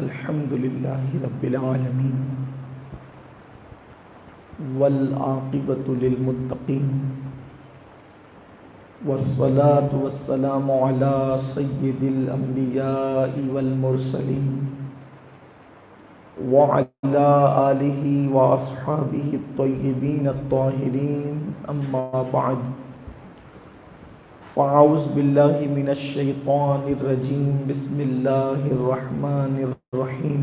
अल्हम्दुलिल्लाहि रब्बिल आलमीन वल आक़िबतु लिल मुत्तक़ीन वस्सलातु वस्सलामु अला सय्यिदिल अंबियाइ वल मुरसलीन व अला आलिहि व अस्हाबिहि अत्तय्यिबीन अत्ताहिरीन अम्मा बअद फ़अऊज़ु बिल्लाहि मिनश शैतानिर रजीम बिस्मिल्लाहिर रहमानिर रहीम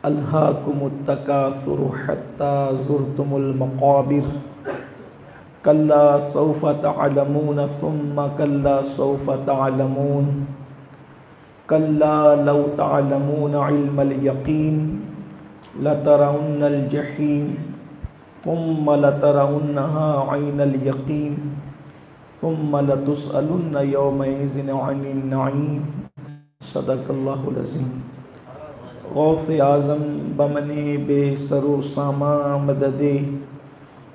अल्हाकुमुत तकासुरु हत्ता ज़ुरतुमुल मक़ाबिर कल्ला सौफ़ तअलमून सुम्मा कल्ला सौफ़ तअलमून कल्ला लौ तअलमून इल्मल यक़ीन लतरउन्नल जहीम सुम्मा लतरउन्नहा ऐनल यक़ीन सुम्मा लतुसअलुन्न यौमइज़िन अनिन नईम सदक़ल्लाहुल अज़ीम। गौसे आज़म बमने बेसरो सामा मददे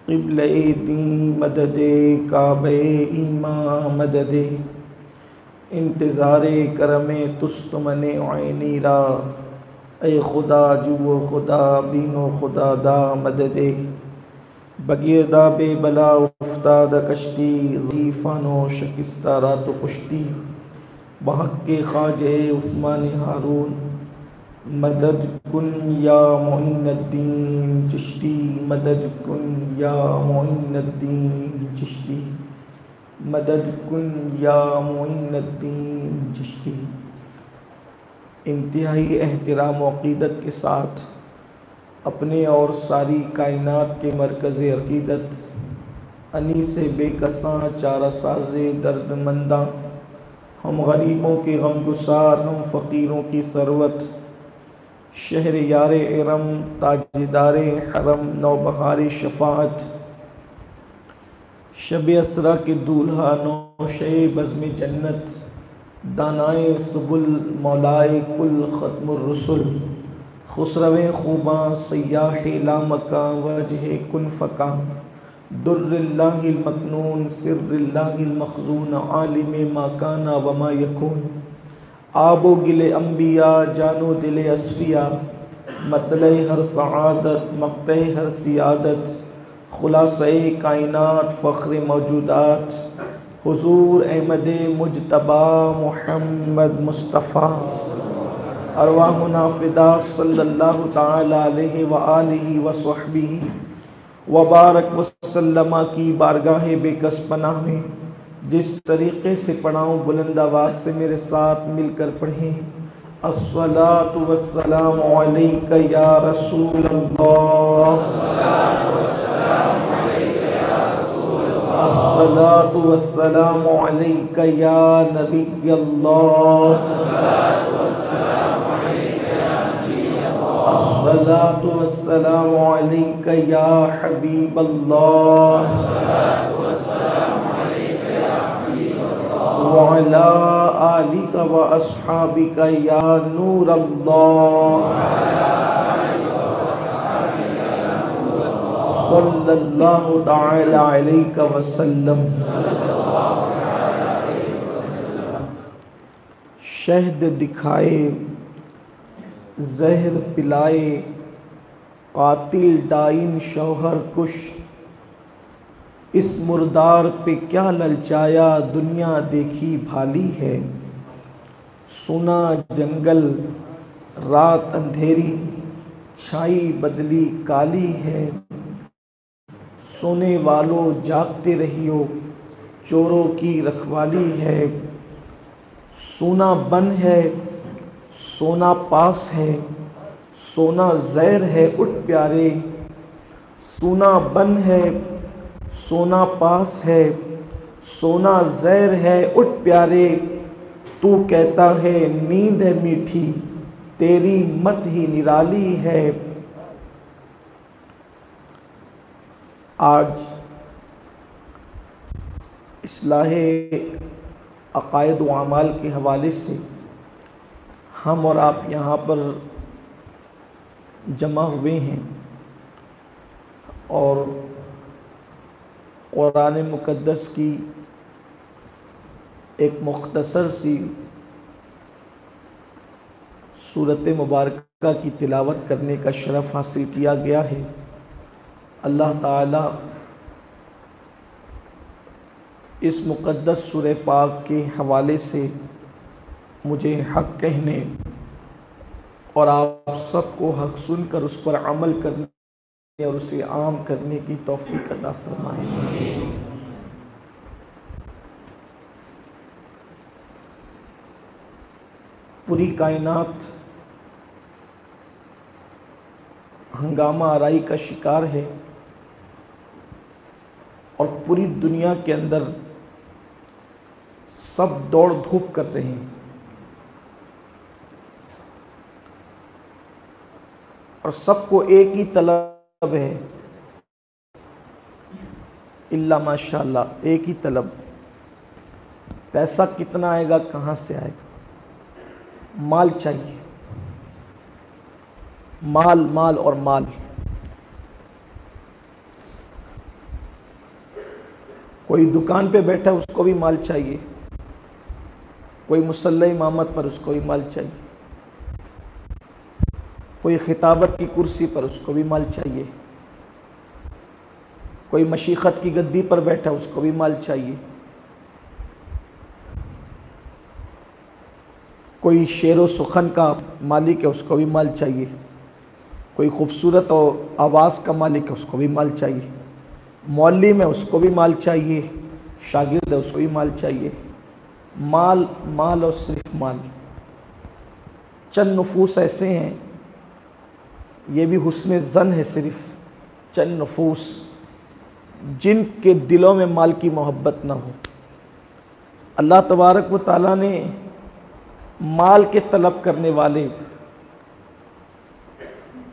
क़िबले दी मददे काबे ईमा मददे इंतज़ारे करमे तुस्तमने ऐनीरा ए खुदा जुओ खुदा बीनो खुदा दा मददे बगियदा बेबला उफ्ताद कश्ती ज़ीफ़ानो शकिस्ता रात पुश्ती बहक़्क़े ख़ाजे उस्मानी हारून मदद कुन या मोइनुद्दीन चिश्ती मदद कुन या मोइनुद्दीन चिश्ती मदद कुन या मोइनुद्दीन चिश्ती। इंतहाई एहतराम व अक़ीदत के साथ अपने और सारी कायनात के मरकज़ अक़ीदत अनीस बेकसां चारा साज़े दर्दमंदा हम गरीबों के गमगुसार हम फ़कीरों की सरवत शहर यार इरम ताजदार हरम नौबहार शफ़ाअत शब असरा के दूल्हा नौशे बज़्म जन्नत दानाए सुबुल मौलाए कुल ख़त्मुर रुसुल खुसरवे खूबां सयाह लामका वजह कुन फ़का दुर्रिल्लाहिल मकनून सिर्रिल्लाहिल मखज़ून आलिम मा काना व मा यकून आबो गिले अम्बिया जानो दिले अस्फिया मतले हर सआदत मक़ते हर सियादत खुलासे कायनात फ़ख्र मौजूदात हुज़ूर अहमद मुजतबा मुहम्मद मुस्तफ़ा अरवाहुना फ़िदा सल्लल्लाहु तआला अलैहि व आलिहि व सहबिही व बारक वसल्लमा की बारगाह बेकस पनाह में जिस तरीक़े से पढ़ाऊँ बुलंद आवाज़ से मेरे साथ मिलकर पढ़ें। अस्सलातु वस्सलामु अलैका या रसूल अल्लाह अस्सलातु वस्सलामु अलैका या नबी अल्लाह अस्सलातु वस्सलामु अलैका या हबीब अल्लाह व अला आलिका व अस्हाबिका या नूर अल्लाह सल्लल्लाहु तआला अलैका वसल्लम। शहद दिखाए जहर पिलाए कातिल डाइन शौहर कुश इस मुर्दार पे क्या ललचाया दुनिया देखी भाली है। सुना जंगल रात अंधेरी छाई बदली काली है। सोने वालों जागते रहियो चोरों की रखवाली है। सोना बन है सोना पास है सोना ज़ैर है उठ प्यारे। सोना बन है सोना पास है सोना ज़ैर है उठ प्यारे। तू कहता है नींद है मीठी तेरी मत ही निराली है। आज इस्लाहे अक़ायद व अमाल के हवाले से हम और आप यहाँ पर जमा हुए हैं और कुरान मुक़द्दस की एक मुख्तसर सी सूरत मुबारका की तिलावत करने का शरफ़ हासिल किया गया है। अल्लाह ताला इस मुक़द्दस सूरह पाक के हवाले से मुझे हक़ कहने और आप सबको हक़ सुनकर उस पर अमल करने और उसे आम करने की तौफ़ीक़ अता फ़रमाए। पूरी कायनात हंगामा आराई का शिकार है और पूरी दुनिया के अंदर सब दौड़ धूप कर रहे हैं और सबको एक ही तलब है, इल्ला माशाअल्लाह, एक ही तलब, पैसा कितना आएगा, कहाँ से आएगा, माल चाहिए, माल माल और माल। कोई दुकान पे बैठा है उसको भी माल चाहिए, कोई मुसल्ला इमामत पर उसको भी माल चाहिए, कोई खिताबत की कुर्सी पर उसको भी माल चाहिए, कोई मशीखत की गद्दी पर बैठा उसको भी माल चाहिए, कोई शेर व सुखन का मालिक है उसको भी माल चाहिए, कोई खूबसूरत और आवाज़ का मालिक है उसको भी माल चाहिए, मौल्लिम है उसको भी माल चाहिए, शागिर्द है उसको भी माल चाहिए। माल माल और सिर्फ माल। चंद नफूस ऐसे हैं, ये भी हुस्न ज़न है, सिर्फ चंद नफूस जिनके दिलों में माल की मोहब्बत ना हो। अल्लाह तबारक व तआला ने माल के तलब करने वाले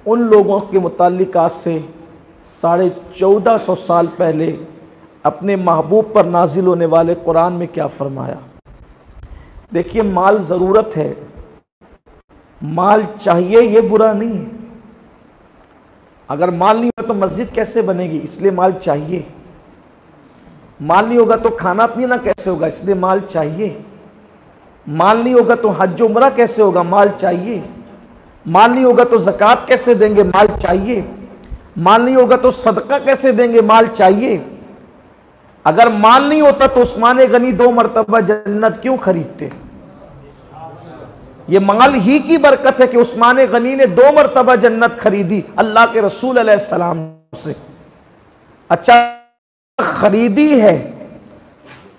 उन लोगों के मुताल्लिक आज से 1450 साल पहले अपने महबूब पर नाजिल होने वाले कुरान में क्या फरमाया। देखिए, माल ज़रूरत है, माल चाहिए, ये बुरा नहीं है। अगर माल नहीं होगा तो मस्जिद कैसे बनेगी, इसलिए माल चाहिए। माल नहीं होगा तो खाना पीना कैसे होगा, इसलिए माल चाहिए। माल नहीं होगा तो हज उम्रा कैसे होगा, माल चाहिए। माल नहीं होगा तो ज़कात कैसे देंगे, माल चाहिए। माल नहीं होगा तो सदका कैसे देंगे, माल चाहिए। अगर माल नहीं होता तो उस्मान गनी 2 मरतबा जन्नत क्यों खरीदते? ये माल ही की बरकत है कि उस्मान गनी ने 2 मरतबा जन्नत खरीदी अल्लाह के रसूल अलैहिस्सलाम से। अच्छा, खरीदी है,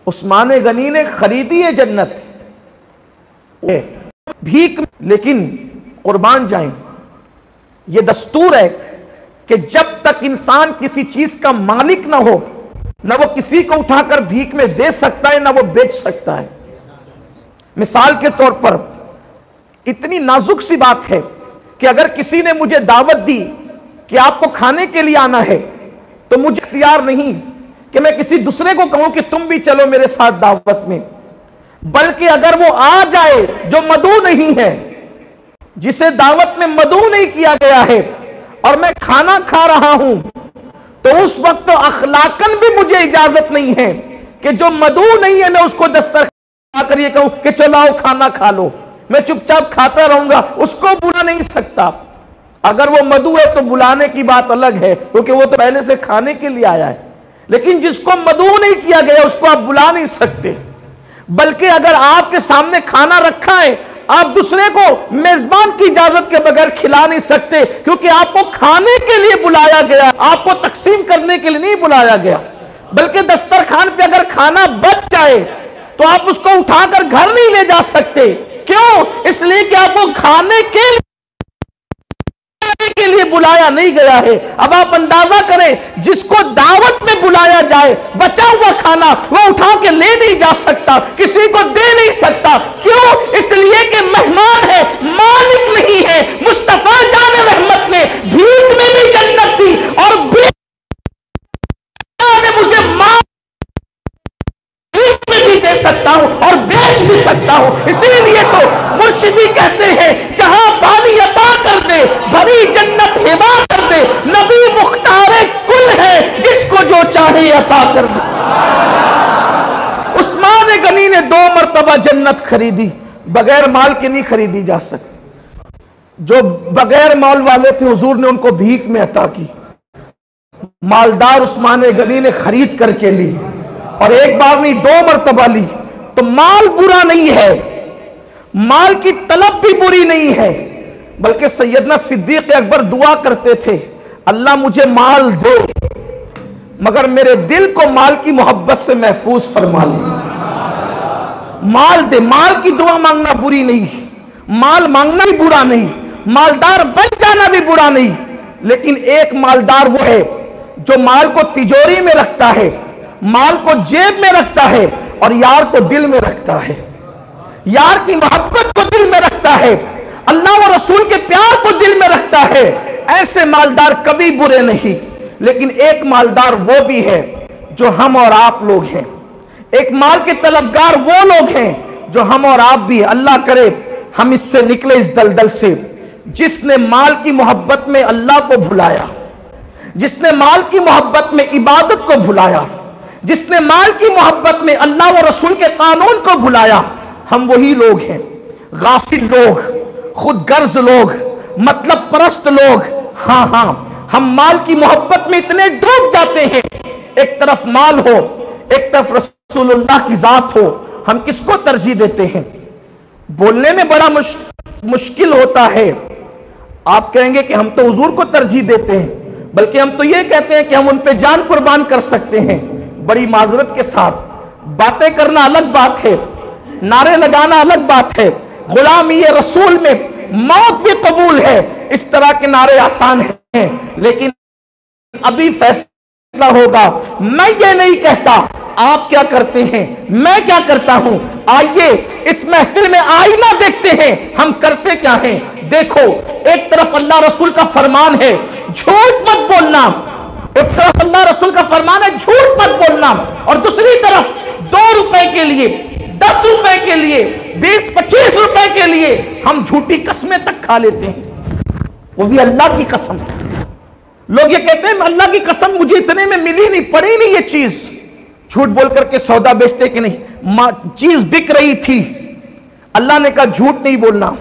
उस्मान गनी ने खरीदी है जन्नत, भीख, लेकिन कुर्बान जाएं। ये दस्तूर है कि जब तक इंसान किसी चीज का मालिक ना हो, ना वो किसी को उठाकर भीख में दे सकता है, ना वो बेच सकता है। मिसाल के तौर पर इतनी नाजुक सी बात है कि अगर किसी ने मुझे दावत दी कि आपको खाने के लिए आना है, तो मुझे इख्तियार नहीं कि मैं किसी दूसरे को कहूं कि तुम भी चलो मेरे साथ दावत में, बल्कि अगर वो आ जाए जो मदऊ नहीं है, जिसे दावत में मदऊ नहीं किया गया है, और मैं खाना खा रहा हूं, तो उस वक्त तो अखलाकन भी मुझे इजाजत नहीं है कि जो मदऊ नहीं है मैं उसको दस्तरखान आकर ये कहूं कि चलो आओ खाना खा लो। मैं चुपचाप खाता रहूंगा, उसको बुला नहीं सकता। अगर वो मदऊ है तो बुलाने की बात अलग है, क्योंकि वो तो पहले से खाने के लिए आया है। लेकिन जिसको मदऊ नहीं किया गया उसको आप बुला नहीं सकते। बल्कि अगर आपके सामने खाना रखा है, आप दूसरे को मेजबान की इजाजत के बगैर खिला नहीं सकते, क्योंकि आपको खाने के लिए बुलाया गया, आपको तकसीम करने के लिए नहीं बुलाया गया। बल्कि दस्तरखान पे अगर खाना बच जाए तो आप उसको उठाकर घर नहीं ले जा सकते। क्यों? इसलिए कि आपको खाने के लिए बुलाया नहीं गया है। अब आप अंदाजा करें, जिसको दावत में बुलाया जाए, बचा हुआ खाना वो उठा के ले नहीं जा सकता, किसी को दे नहीं सकता। क्यों? इसलिए कि मेहमान है, मालिक नहीं है। मुस्तफा जान रहमत ने भीख में भी जन्नत दी और मुझे भीख में भी दे सकता हूं और बेच भी सकता हूं। इसीलिए तो मुर्शिदी कहते हैं, जहां पानी अता कर दे, भरी जन्नत हिबा कर दे, नबी मुख्तारे कुल है, जिसको जो चाहे अता कर दे। उस्मान गनी ने 2 मरतबा जन्नत खरीदी, बगैर माल के नहीं खरीदी जा सकती। जो बगैर माल वाले थे हुजूर ने उनको भीख में अता की, मालदार उस्मान गनी ने खरीद करके ली, और एक बार नहीं 2 मरतबा ली। तो माल बुरा नहीं है, माल की तलब भी बुरी नहीं है, बल्कि सैयदना सिद्दीक अकबर दुआ करते थे, अल्लाह मुझे माल दे मगर मेरे दिल को माल की मोहब्बत से महफूज फरमा ले। माल दे, माल की दुआ मांगना बुरी नहीं, माल मांगना भी बुरा नहीं, मालदार बन जाना भी बुरा नहीं, लेकिन एक मालदार वो है जो माल को तिजोरी में रखता है, माल को जेब में रखता है और यार को दिल में रखता है, यार की मोहब्बत को दिल में रखता है, अल्लाह व रसूल के प्यार को दिल में रखता है। ऐसे मालदार कभी बुरे नहीं। लेकिन एक मालदार वो भी है जो हम और आप लोग हैं, एक माल के तलबगार वो लोग हैं जो हम और आप भी। अल्लाह करे हम इससे निकले, इस दलदल से। जिसने माल की मोहब्बत में अल्लाह को भुलाया, जिसने माल की मोहब्बत में इबादत को भुलाया, जिसने माल की मोहब्बत में अल्लाह व रसूल के कानून को भुलाया, हम वही लोग हैं। गाफिल लोग, खुद गर्ज लोग, मतलब परस्त लोग। हाँ हाँ, हम माल की मोहब्बत में इतने डूब जाते हैं, एक तरफ माल हो, एक तरफ रसूलुल्लाह की जात हो, हम किसको तरजीह देते हैं? बोलने में बड़ा मुश्किल होता है। आप कहेंगे कि हम तो हुजूर को तरजीह देते हैं, बल्कि हम तो ये कहते हैं कि हम उन पे जान कुर्बान कर सकते हैं। बड़ी माजरत के साथ, बातें करना अलग बात है, नारे लगाना अलग बात है। गुलामी ये रसूल में मौत भी कबूल है, इस तरह के नारे आसान हैं, लेकिन अभी फैसला होगा। मैं ये नहीं कहता आप क्या करते हैं, मैं क्या करता हूं। आइए इस महफिल में आईना देखते हैं, हम करते क्या हैं। देखो, एक तरफ अल्लाह रसूल का फरमान है झूठ मत बोलना, एक तरफ अल्लाह रसूल का फरमान है झूठ मत बोलना, और दूसरी तरफ 2 रुपए के लिए, 10 रुपए के लिए, 20-25 रुपए के लिए हम झूठी कस्में तक खा लेते हैं, वो भी अल्लाह की कसम। लोग ये कहते हैं अल्लाह की कसम मुझे इतने में मिली नहीं, पड़ी नहीं ये चीज। झूठ बोल करके सौदा बेचते कि नहीं, चीज बिक रही थी। अल्लाह ने कहा झूठ नहीं बोलना,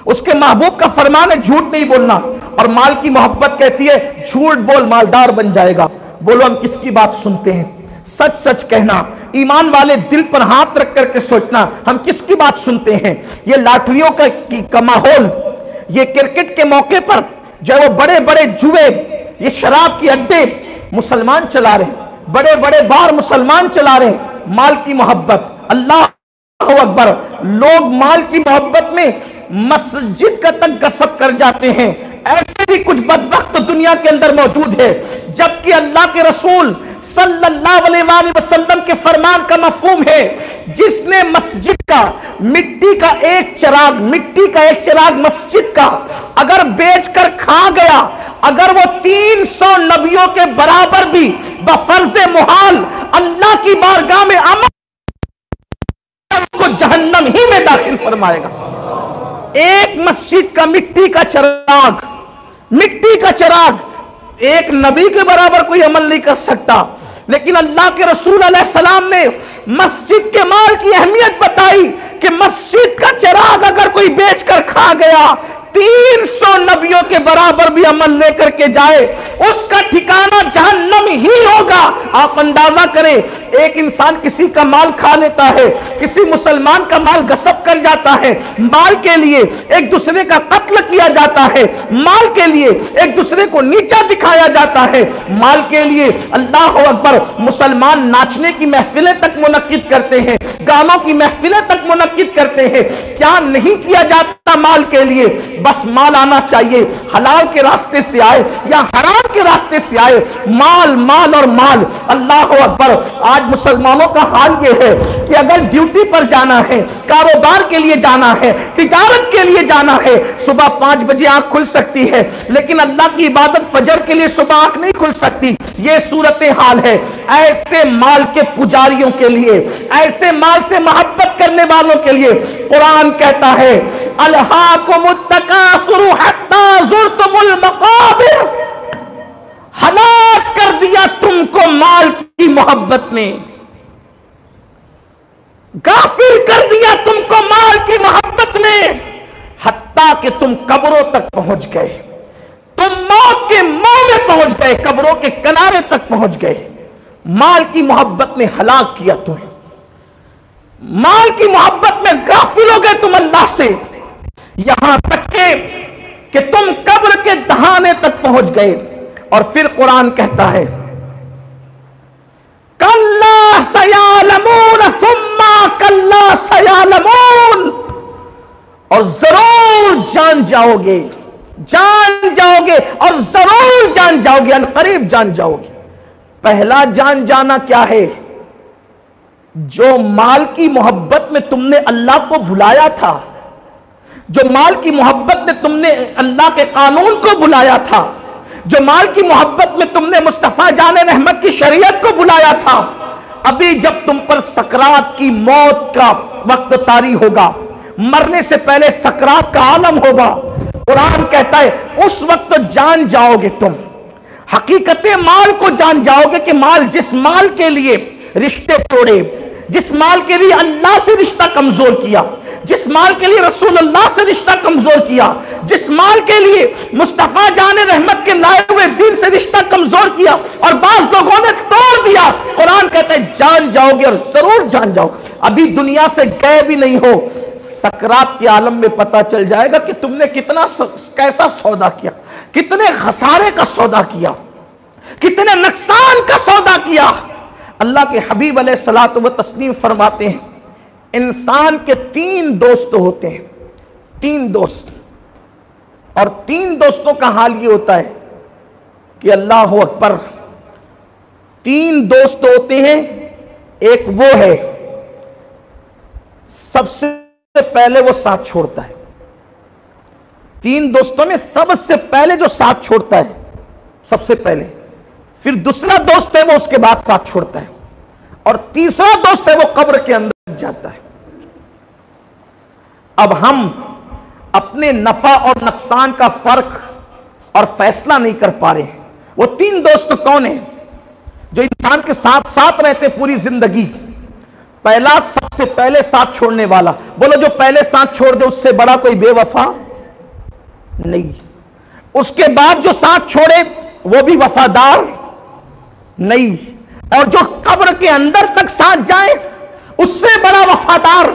उसके महबूब का फरमान है झूठ नहीं बोलना, और माल की मोहब्बत कहती है झूठ बोल मालदार बन जाएगा। बोलो हम किसकी बात सुनते हैं? सच सच कहना, ईमान वाले दिल पर हाथ रख करके सोचना, हम किसकी बात सुनते हैं? ये लॉटरियों का माहौल, ये क्रिकेट के मौके पर जो वो बड़े बड़े जुए, ये शराब की अड्डे मुसलमान चला रहे हैं, बड़े बड़े बार मुसलमान चला रहे हैं। माल की मोहब्बत, अल्लाह अकबर, लोग माल की मोहब्बत में मस्जिद का तक गसब कर जाते हैं। ऐसे भी कुछ बदबख्त दुनिया के अंदर मौजूद है, जबकि अल्लाह के रसूल सल्लल्लाहु अलैहि वसल्लम के फरमान का मफहूम है, जिसने मस्जिद का मिट्टी का एक चिराग मस्जिद का अगर बेचकर खा गया, अगर वो 300 नबियों के बराबर भी बफर्ज मुहाल अल्लाह की बारगाह में अमल, उसको जहन्नम ही में दाखिल फरमाएगा। एक मस्जिद का मिट्टी का चिराग एक नबी के बराबर कोई अमल नहीं कर सकता, लेकिन अल्लाह के रसूल अलैहिस्सलाम ने मस्जिद के माल की अहमियत बताई कि मस्जिद का चिराग अगर कोई बेचकर खा गया, 300 नबियों के बराबर भी अमल लेकर के जाए, उसका ठिकाना जहन्नम ही होगा। आप अंदाजा करें, एक इंसान किसी का माल खा लेता है, किसी मुसलमान का माल गसब कर जाता है, माल के लिए एक दूसरे का कत्ल किया जाता है, माल के लिए एक दूसरे को नीचा दिखाया जाता है, माल के लिए अल्लाह अकबर मुसलमान नाचने की महफिलें तक मुनक्किद करते हैं, गानों की महफिलें तक मुनक्किद करते हैं। क्या नहीं किया जाता माल के लिए? बस माल आना चाहिए, हलाल के रास्ते से आए या हराम के रास्ते से आए, माल माल और माल। अल्लाह अकबर, आज मुसलमानों का हाल यह है कि अगर ड्यूटी पर जाना है, कारोबार के लिए जाना है, तिजारत के लिए जाना है, सुबह 5 बजे आंख खुल सकती है, लेकिन अल्लाह की इबादत फजर के लिए सुबह आंख नहीं खुल सकती। यह सूरत हाल है ऐसे माल के पुजारियों के लिए, ऐसे माल से मोहब्बत करने वालों के लिए। कुरान कहता है अलहाकुमुत तकासुरु हत्ता ज़ुरतुमुल मक़ाबिर, हलाक कर दिया तुमको माल की मोहब्बत ने, गाफिल कर दिया तुमको माल की मोहब्बत में। हत्ता कि तुम कब्रों तक पहुंच गए, तुम मौत के मुंह में पहुंच गए, कब्रों के किनारे तक पहुंच गए। माल की मोहब्बत ने हलाक किया तुम्हें, माल की मोहब्बत में गाफिल हो गए तुम अल्लाह से, यहां तक कि तुम कब्र के दहाने तक पहुंच गए। और फिर कुरान कहता है कल्ला सयालमून सुम्मा कल्ला सयालमून, और जरूर जान जाओगे, जान जाओगे और जरूर जान जाओगे, अनकरीब जान जाओगे। पहला जान जाना क्या है? जो माल की मोहब्बत में तुमने अल्लाह को भुलाया था, जो माल की मोहब्बत में तुमने अल्लाह के कानून को भुलाया था, जो माल की मोहब्बत में तुमने मुस्तफा जाने रहमत की शरीयत को भुलाया था, अभी जब तुम पर सकरात की मौत का वक्त तारी होगा, मरने से पहले सकरात का आलम होगा, कुरान कहता है उस वक्त जान जाओगे तुम, हकीकत माल को जान जाओगे कि माल, जिस माल के लिए रिश्ते तोड़े, जिस माल के लिए अल्लाह से रिश्ता कमजोर किया, जिस माल के लिए रसूलुल्लाह से रिश्ता कमजोर किया, जिस माल के लिए मुस्तफा जाने रहमत के लाए हुए दिन से रिश्ता कमजोर किया और बाज लोगों ने तोड़ दिया, कुरान कहता है जान जाओगे और जरूर जान जाओ। अभी दुनिया से गए भी नहीं हो, सकरात के आलम में पता चल जाएगा कि तुमने कितना कैसा सौदा किया, कितने खसारे का सौदा किया, कितने नुकसान का सौदा किया। अल्लाह के हबीब अलैहिस्सलातु व तस्लीम फरमाते हैं इंसान के 3 दोस्त होते हैं, 3 दोस्त, और 3 दोस्तों का हाल ये होता है कि अल्लाह अकबर, 3 दोस्त होते हैं। एक वो है सबसे पहले वो साथ छोड़ता है, 3 दोस्तों में सबसे पहले जो साथ छोड़ता है सबसे पहले, फिर दूसरा दोस्त है वो उसके बाद साथ छोड़ता है, और तीसरा दोस्त है वो कब्र के अंदर जाता है। अब हम अपने नफा और नुकसान का फर्क और फैसला नहीं कर पा रहे हैं। वो 3 दोस्त कौन है जो इंसान के साथ साथ रहते पूरी जिंदगी? पहला, सबसे पहले साथ छोड़ने वाला, बोलो जो पहले साथ छोड़ दे उससे बड़ा कोई बेवफा नहीं। उसके बाद जो साथ छोड़े वो भी वफादार नहीं, और जो कब्र के अंदर तक साथ जाए उससे बड़ा वफादार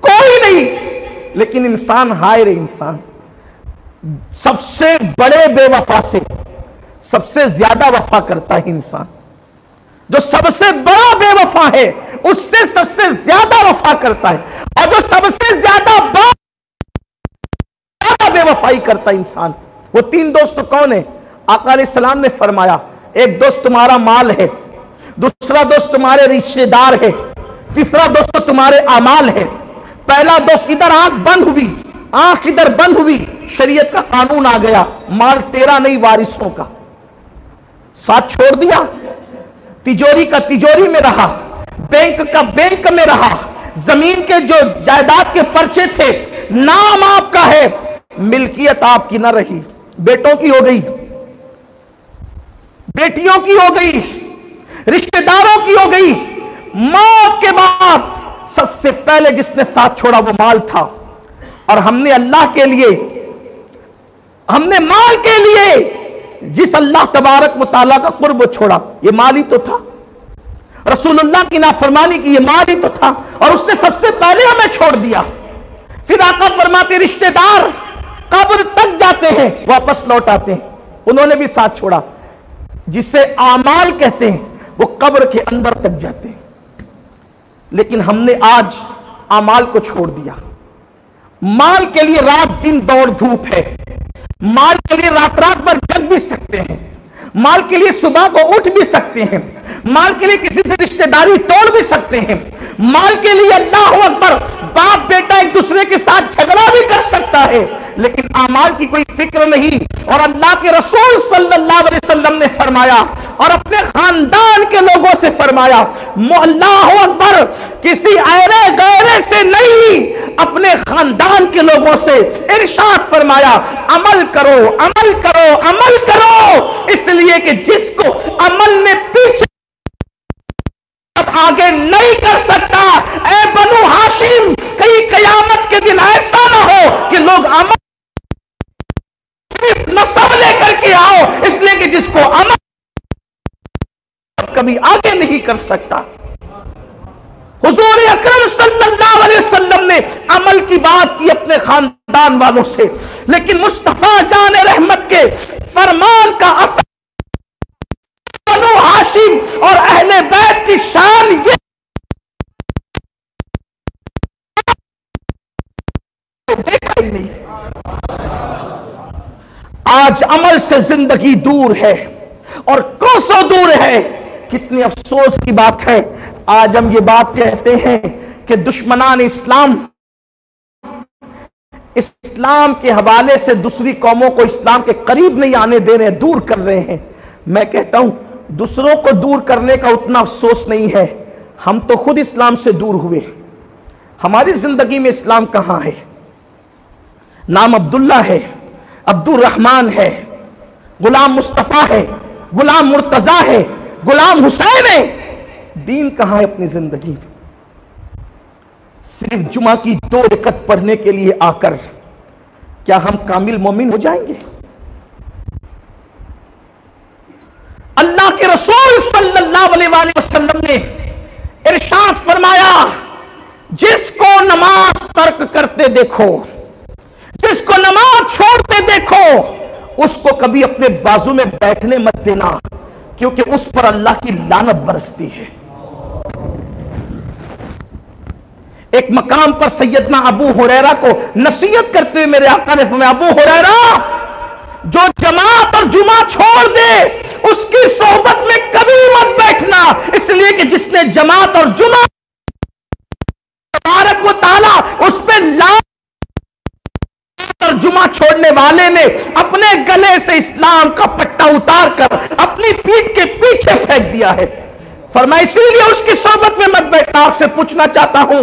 कोई नहीं। लेकिन इंसान, हाय रे इंसान, सबसे बड़े बेवफा से सबसे ज्यादा वफा करता है इंसान। जो सबसे बड़ा बेवफा है उससे सबसे ज्यादा वफा करता है, और जो सबसे ज्यादा बेवफाई करता है इंसान। वो 3 दोस्त कौन है? आका अलैहिस्सलाम ने फरमाया एक दोस्त तुम्हारा माल है, दूसरा दोस्त तुम्हारे रिश्तेदार है, तीसरा दोस्त तुम्हारे अमाल है। पहला दोस्त, इधर आंख बंद हुई, आंख इधर बंद हुई, शरीयत का कानून आ गया, माल तेरा नहीं वारिसों का, साथ छोड़ दिया। तिजोरी का तिजोरी में रहा, बैंक का बैंक में रहा, जमीन के जो जायदाद के पर्चे थे नाम आपका है, मिल्कियत आपकी ना रही, बेटों की हो गई, बेटियों की हो गई, रिश्तेदारों की हो गई। मौत के बाद सबसे पहले जिसने साथ छोड़ा वो माल था, और हमने अल्लाह के लिए, हमने माल के लिए जिस अल्लाह तबारक व तआला का कुर्ब छोड़ा, ये माल ही तो था। रसूलुल्लाह की नाफरमानी की, ये माल ही तो था, और उसने सबसे पहले हमें छोड़ दिया। फिर आका फरमाते रिश्तेदार कब्र तक जाते हैं, वापस लौट आते हैं, उन्होंने भी साथ छोड़ा। जिसे आमाल कहते हैं वो कब्र के अंदर तक जाते हैं। लेकिन हमने आज आमाल को छोड़ दिया। माल के लिए रात दिन दौड़ धूप है, माल के लिए रात रात भर जग भी सकते हैं, माल के लिए सुबह को उठ भी सकते हैं, माल के लिए किसी से रिश्तेदारी तोड़ भी सकते हैं, माल के लिए अल्लाह अकबर बाप बेटा एक दूसरे के साथ झगड़ा भी कर सकता है, लेकिन आमाल की कोई फिक्र नहीं। और अल्लाह के रसूल सल्लल्लाहु अलैहि वसल्लम ने फरमाया और अपने खानदान के लोगों से फरमाया, अल्लाह अकबर, किसी ऐरे गैरे से नहीं, अपने खानदान के लोगों से इरशाद फरमाया अमल करो, अमल करो, अमल करो, इसलिए कि जिसको अमल में पीछे आगे नहीं कर सकता, ए बनु हाशिम, कहीं कयामत के दिन ऐसा ना हो कि लोग जिसको अमल कभी आगे नहीं कर सकता। हुजूर अकरम सल्लल्लाहु अलैहि वसल्लम ने अमल की बात की अपने खानदान वालों से, लेकिन मुस्तफा जान रहमत के फरमान का असर बनु हाशिम और अहले बैत की शान ये देखा ही नहीं। आज अमल से जिंदगी दूर है और कोसों दूर है। कितनी अफसोस की बात है, आज हम ये बात कहते हैं कि दुश्मनान इस्लाम के हवाले से दूसरी कौमों को इस्लाम के करीब नहीं आने दे रहे, दूर कर रहे हैं। मैं कहता हूं दूसरों को दूर करने का उतना अफसोस नहीं है, हम तो खुद इस्लाम से दूर हुए। हमारी जिंदगी में इस्लाम कहां है? नाम अब्दुल्ला है, अब्दुल रहमान है, गुलाम मुस्तफा है, गुलाम मुर्तजा है, गुलाम हुसैन है। दीन कहां है अपनी जिंदगी में? सिर्फ जुमा की 2 रकअत पढ़ने के लिए आकर क्या हम कामिल मोमिन हो जाएंगे? अल्लाह के रसूल सल्लल्लाहु अलैहि वसल्लम ने इरशाद फरमाया, जिसको नमाज तर्क करते देखो, जिसको नमाज छोड़ते देखो, उसको कभी अपने बाजू में बैठने मत देना, क्योंकि उस पर अल्लाह की लानत बरसती है। एक मकाम पर सैयदना अबू हुरैरा को नसीहत करते हुए मेरे आका ने फरमाया, अबू हुरैरा, जो जमात और जुमा छोड़ दे उसकी सोहबत में कभी मत बैठना, इसलिए कि जिसने जमात और जुमा तबारक व तआला उस पर लानत और जुमा छोड़ने वाले ने अपने गले से इस्लाम का पट्टा उतार कर अपनी पीठ के पीछे फेंक दिया है। फरमाया इसीलिए उसकी सोहबत में मत बैठना। आपसे पूछना चाहता हूं,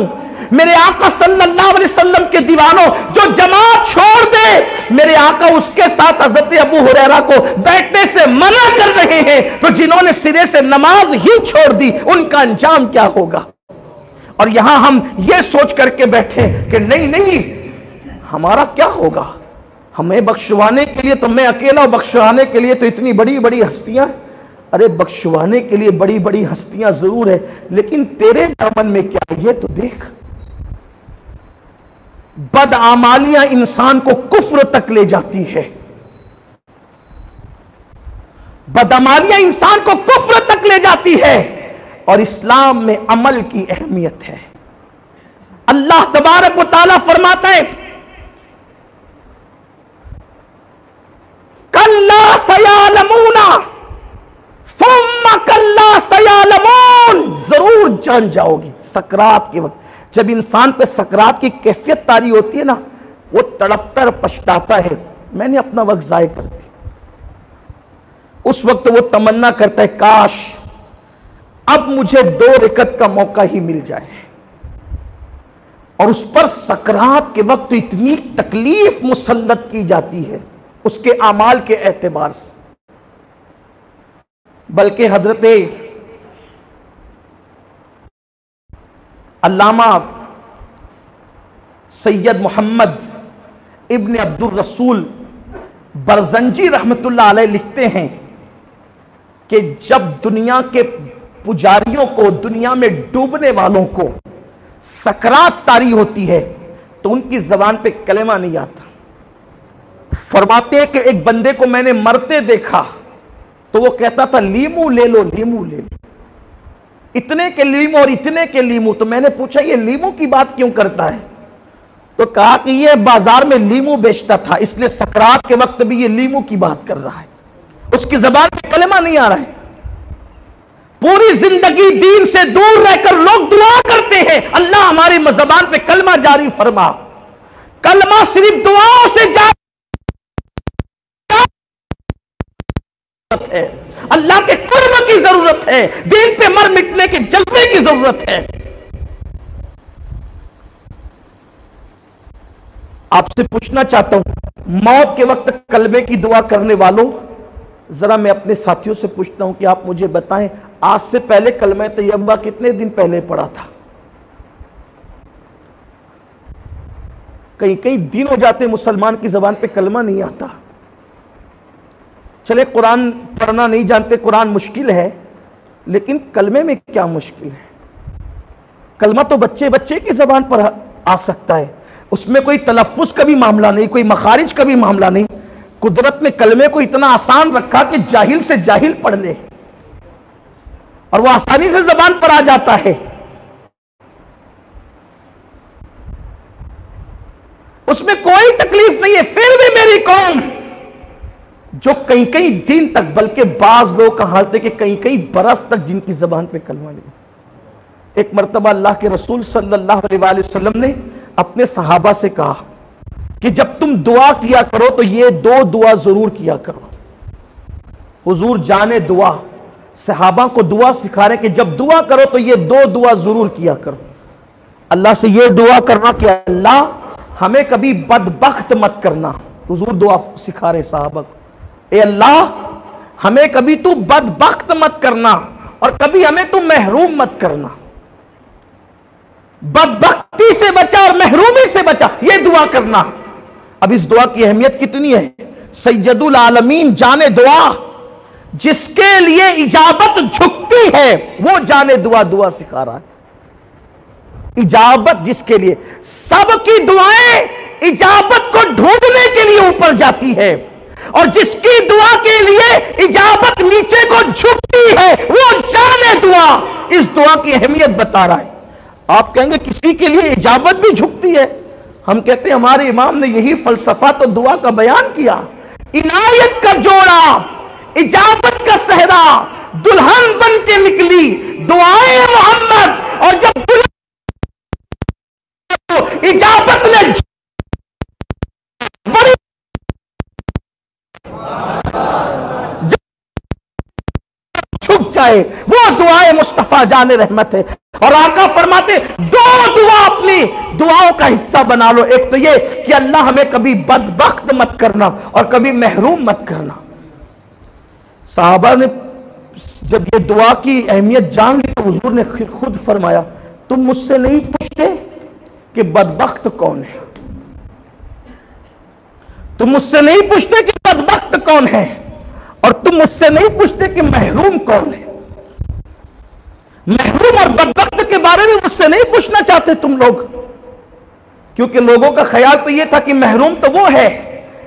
मेरे आका सल्लल्लाहु अलैहि वसल्लम के दीवानों, जो जमात छोड़ दे, मेरे आका उसके साथ हजरत अबू हुरैरा को बैठने से मना कर रहे हैं, तो जिन्होंने सिरे से नमाज ही छोड़ दी उनका अंजाम क्या होगा? और यहां हम ये सोच करके बैठे कि नहीं नहीं हमारा क्या होगा, हमें बख्शवाने के लिए तो मैं अकेला, बख्शवाने के लिए तो इतनी बड़ी बड़ी हस्तियां। अरे बख्शवाने के लिए बड़ी बड़ी हस्तियां जरूर है, लेकिन तेरे दामन में क्या है ये तो देख। बदआमालियां इंसान को कुफ्र तक ले जाती है, बदआमालियां इंसान को कुफ्र तक ले जाती है, और इस्लाम में अमल की अहमियत है। अल्लाह तबारक व तआला फरमाता है, कल्ला सयालमूना सुम्मा कल्ला सयालमून, जरूर जान जाओगी। सकरात के वक्त जब इंसान पे सकरात की कैफियत तारी होती है ना, वो तड़पता और पछताता है, मैंने अपना वक्त जाया कर दिया। उस वक्त वो तमन्ना करता है काश अब मुझे 2 रकअत का मौका ही मिल जाए। और उस पर सकरात के वक्त इतनी तकलीफ मुसल्लत की जाती है उसके अमाल के एतबार से। बल्कि हजरत अल्लामा सैयद मोहम्मद इब्न अब्दुल रसूल बरजंजी रहमतुल्लाह अलैह लिखते हैं कि जब दुनिया के पुजारियों को, दुनिया में डूबने वालों को सकरात तारी होती है तो उनकी जबान पे कलेमा नहीं आता। फरमाते हैं कि एक बंदे को मैंने मरते देखा तो वो कहता था लीमू ले लो, लीमू ले लो, इतने के लीमू और इतने के लीमू। तो मैंने पूछा ये लीमू की बात क्यों करता है? तो कहा कि ये बाजार में लीमू बेचता था, इसलिए सकरात के वक्त भी ये लीमू की बात कर रहा है, उसकी जबान पे कलेमा नहीं आ रहा है। पूरी जिंदगी दीन से दूर रहकर लोग दुआ करते हैं, अल्लाह हमारी जबान पे कलमा जारी फरमा। कलमा सिर्फ दुआओं से जारी है, अल्लाह के कुर्ब की जरूरत है, दीन पे मर मिटने के जज्बे की जरूरत है। आपसे पूछना चाहता हूं, मौत के वक्त कलमे की दुआ करने वालों, जरा मैं अपने साथियों से पूछता हूं कि आप मुझे बताएं आज से पहले कलमा तैयबा कितने दिन पहले पढ़ा था? कई कई दिन हो जाते मुसलमान की जबान पे कलमा नहीं आता। चले कुरान पढ़ना नहीं जानते, कुरान मुश्किल है, लेकिन कलमे में क्या मुश्किल है? कलमा तो बच्चे बच्चे की जबान पर आ सकता है, उसमें कोई तलफ्फुज का भी मामला नहीं, कोई मखारिज का भी मामला नहीं। कुदरत ने कलमे को इतना आसान रखा कि जाहिल से जाहिल पढ़ ले और वो आसानी से जबान पर आ जाता है। उसमें कोई तकलीफ नहीं है। फिर भी मेरी कौम जो कई कई दिन तक, बल्कि बाज लोग का हालत है कि कई कई बरस तक जिनकी जबान पे कलमा नहीं। एक मर्तबा अल्लाह के रसूल सल्लल्लाहु अलैहि वसल्लम ने अपने सहाबा से कहा कि जब तुम दुआ किया करो तो ये दो दुआ जरूर किया करो। हुजूर जाने दुआ, सहाबा को दुआ सिखा रहे कि जब दुआ करो तो ये दो दुआ जरूर किया करो। अल्लाह से ये दुआ करना कि अल्लाह हमें कभी बदबख्त मत करना। हुजूर दुआ सिखा रहे सहाबा को, ए अल्लाह हमें कभी तू बदबख्त मत करना और कभी हमें तू महरूम मत करना। बदबख्ती से बचा और महरूमी से बचा, यह दुआ करना। अब इस दुआ की अहमियत कितनी है? सैयदुल आलमीन जाने दुआ, जिसके लिए इजाबत झुकती है वो जाने दुआ दुआ सिखा रहा है। इजाबत जिसके लिए, सबकी दुआएं इजाबत को ढूंढने के लिए ऊपर जाती है और जिसकी दुआ के लिए इजाबत नीचे को झुकती है वो जाने दुआ। इस दुआ की अहमियत बता रहा है। आप कहेंगे किसी के लिए इजाबत भी झुकती है, हम कहते हैं हमारे इमाम ने यही फलसफा तो दुआ का बयान किया। इनायत का जोड़ा, इजाबत का सहरा, दुल्हन बन के निकली दुआए मोहम्मद, और जब इजाबत ने बड़ी झुक जाए वो दुआए मुस्तफा जाने रहमत है। और आका फरमाते दो दुआ अपनी दुआओं का हिस्सा बना लो। एक तो ये कि अल्लाह हमें कभी बदबख्त मत करना और कभी महरूम मत करना। साहबा ने जब ये दुआ की अहमियत जान ली तो हुजूर ने खुद फरमाया, तुम मुझसे नहीं पूछते कि बदबख्त कौन है, तुम मुझसे नहीं पूछते कि बदबख्त कौन है, और तुम मुझसे नहीं पूछते कि महरूम कौन है। महरूम और बदबख्त के बारे में मुझसे नहीं पूछना चाहते तुम लोग, क्योंकि लोगों का ख्याल तो यह था कि महरूम तो वो है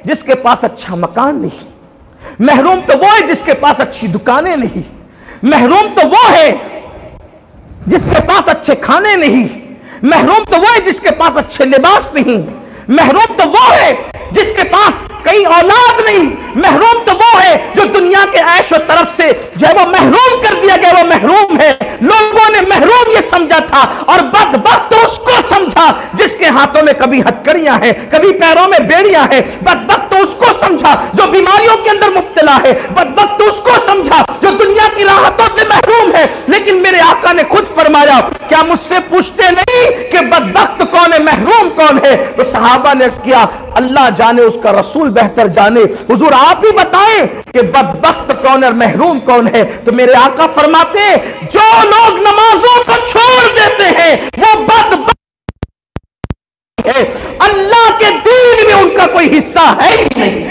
जिसके पास अच्छा मकान नहीं, महरूम तो वो है जिसके पास अच्छी दुकानें नहीं, महरूम तो वो है जिसके पास अच्छे खाने नहीं, महरूम तो वो है जिसके पास अच्छे लिबास नहीं, महरूम तो वो है जिसके पास कई औलाद नहीं, महरूम तो वो है जो दुनिया के ऐश और तरफ से जो है वो महरूम कर दिया गया, वो महरूम है। लोगों ने महरूम ये समझा था और बदबख्त उसको समझा जिसके हाथों में कभी हथकड़ियां हैं, कभी पैरों में बेड़ियां हैं। बदबख्त उसको समझा जो बीमारियों के अंदर मुब्तला है, बदबख्त उसको समझा जो दुनिया की राहतों से महरूम है। लेकिन मेरे आका ने खुद फरमाया, क्या मुझसे पूछते नहीं कि बदबख्त कौन है, महरूम कौन है? तो सहाबा ने किया, अल्लाह जाने, उसका रसूल बेहतर जाने, हुजूर आप ही बताएं कि बदबख्त कौन है और महरूम कौन है। तो मेरे आका फरमाते हैं, जो लोग नमाजों को छोड़ देते हैं वो बदबख्त है, अल्लाह के दीन में उनका कोई हिस्सा है ही नहीं।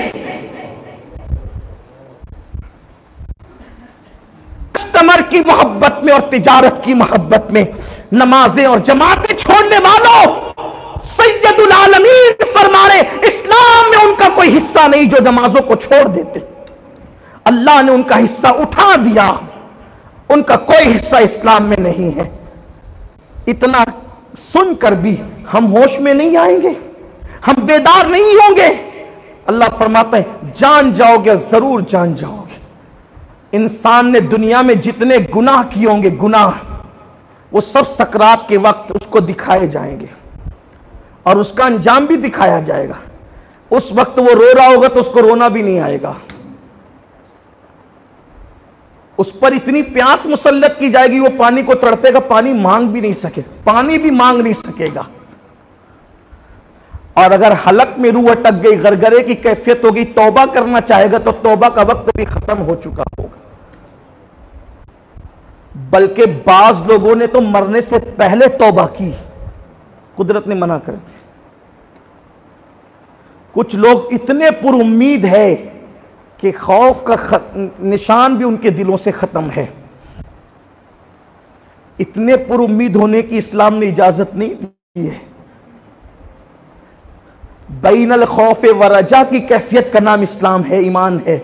कस्टमर की मोहब्बत में और तिजारत की मोहब्बत में नमाजें और जमातें छोड़ने वालों, सैयदुल आलमीन फरमा रहे इस्लाम में उनका कोई हिस्सा नहीं जो नमाजों को छोड़ देते। अल्लाह ने उनका हिस्सा उठा दिया, उनका कोई हिस्सा इस्लाम में नहीं है। इतना सुनकर भी हम होश में नहीं आएंगे, हम बेदार नहीं होंगे। अल्लाह फरमाता है जान जाओगे, जरूर जान जाओगे। इंसान ने दुनिया में जितने गुनाह किए होंगे, गुनाह वो सब सकरात के वक्त उसको दिखाए जाएंगे और उसका अंजाम भी दिखाया जाएगा। उस वक्त वो रो रहा होगा तो उसको रोना भी नहीं आएगा, उस पर इतनी प्यास मुसल्लत की जाएगी वो पानी को तड़पेगा, पानी मांग भी नहीं सके, पानी भी मांग नहीं सकेगा। और अगर हलक में रूह अटक गई, गरगरे की कैफियत होगी, तौबा करना चाहेगा तो तौबा का वक्त भी खत्म हो चुका होगा। बल्कि बाज लोगों ने तो मरने से पहले तौबा की, कुदरत ने मना कर दिया। कुछ लोग इतने पुरुम्मीद है कि खौफ का निशान भी उनके दिलों से ख़त्म है। इतने पुरुम्मीद होने की इस्लाम ने इजाज़त नहीं दी है। बैनल खौफ व रजा की कैफियत का नाम इस्लाम है, ईमान है।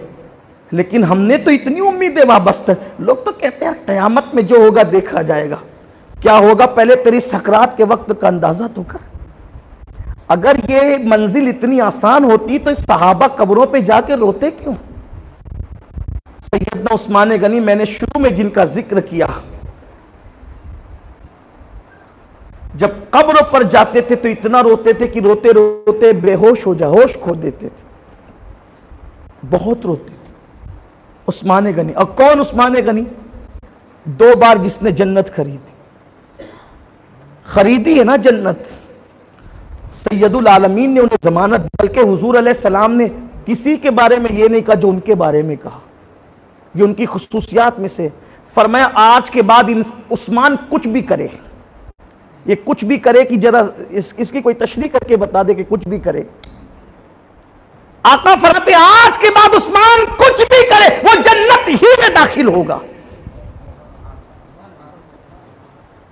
लेकिन हमने तो इतनी उम्मीदें वाबस्त है। लोग तो कहते हैं क़यामत में जो होगा देखा जाएगा। क्या होगा पहले तेरी सकरात के वक्त का अंदाजा तो कर। अगर ये मंजिल इतनी आसान होती तो सहाबा कब्रों पे जाके रोते क्यों? सैयदना उस्मान गनी, मैंने शुरू में जिनका जिक्र किया, जब कब्र पर जाते थे तो इतना रोते थे कि रोते रोते बेहोश हो जा, होश खो देते थे, बहुत रोते थे उस्मान गनी। और कौन उस्मान गनी? 2 बार जिसने जन्नत खरीदी है ना जन्नत। सैयदुल आलमीन ने उन्हें जमानत, बल्कि हुजूर अलैहिस्सलाम ने किसी के बारे में ये नहीं कहा जो उनके बारे में कहा। ये उनकी खुसूसियात में से। फरमाया आज के बाद उस्मान कुछ भी करे, ये कुछ भी करे कि जरा इसकी कोई तशरीह करके बता दे कि कुछ भी करे। आका फरमाते आज के बाद उस्मान कुछ भी करे वो जन्नत ही में दाखिल होगा।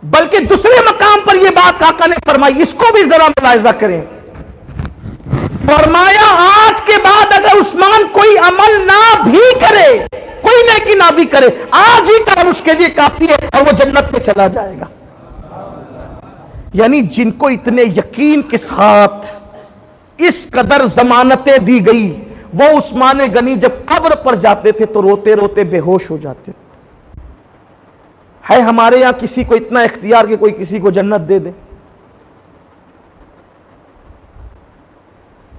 बल्कि दूसरे मकाम पर यह बात आका ने फरमाई, इसको भी जरा मुलाहिजा करें। फरमाया आज के बाद अगर उस्मान कोई अमल ना भी करे, कोई नेकी ना भी करे, आज ही काम उसके लिए काफी है और वो जन्नत में चला जाएगा। यानी जिनको इतने यकीन के साथ इस कदर जमानतें दी गई, वो उस्मान गनी जब कब्र पर जाते थे तो रोते रोते बेहोश हो जाते थे। है हमारे यहां किसी को इतना इख्तियार कि कोई किसी को जन्नत दे दे?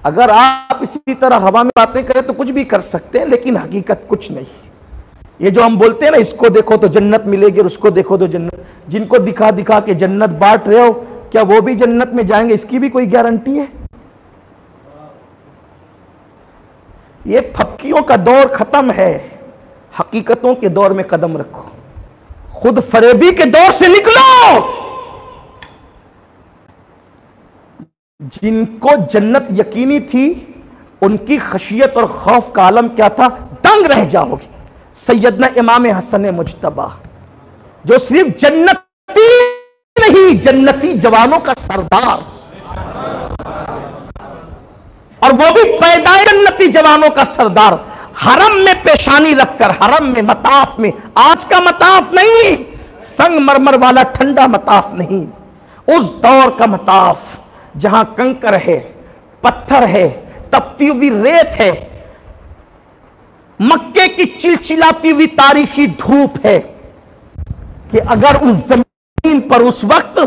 अगर आप इसी तरह हवा में बातें करें तो कुछ भी कर सकते हैं, लेकिन हकीकत कुछ नहीं। ये जो हम बोलते हैं ना, इसको देखो तो जन्नत मिलेगी और उसको देखो तो जन्नत, जिनको दिखा दिखा के जन्नत बांट रहे हो, क्या वो भी जन्नत में जाएंगे? इसकी भी कोई गारंटी है? ये फपकियों का दौर खत्म है, हकीकतों के दौर में कदम रखो, खुद फरेबी के दौर से निकलो। जिनको जन्नत यकीनी थी उनकी खशियत और खौफ का आलम क्या था? दंग रह जाओगे। सैयदना इमाम हसन मुज्तबा, जो सिर्फ जन्नती नहीं, जन्नती जवानों का सरदार, और वो भी पैदा जन्नती जवानों का सरदार, हरम में पेशानी रखकर, हरम में मताफ में, आज का मताफ नहीं, संगमरमर वाला ठंडा मताफ नहीं, उस दौर का मताफ जहां कंकर है, पत्थर है, तपती हुई रेत है, मक्के की चिलचिलाती हुई तारीखी धूप है, कि अगर उस जमीन पर उस वक्त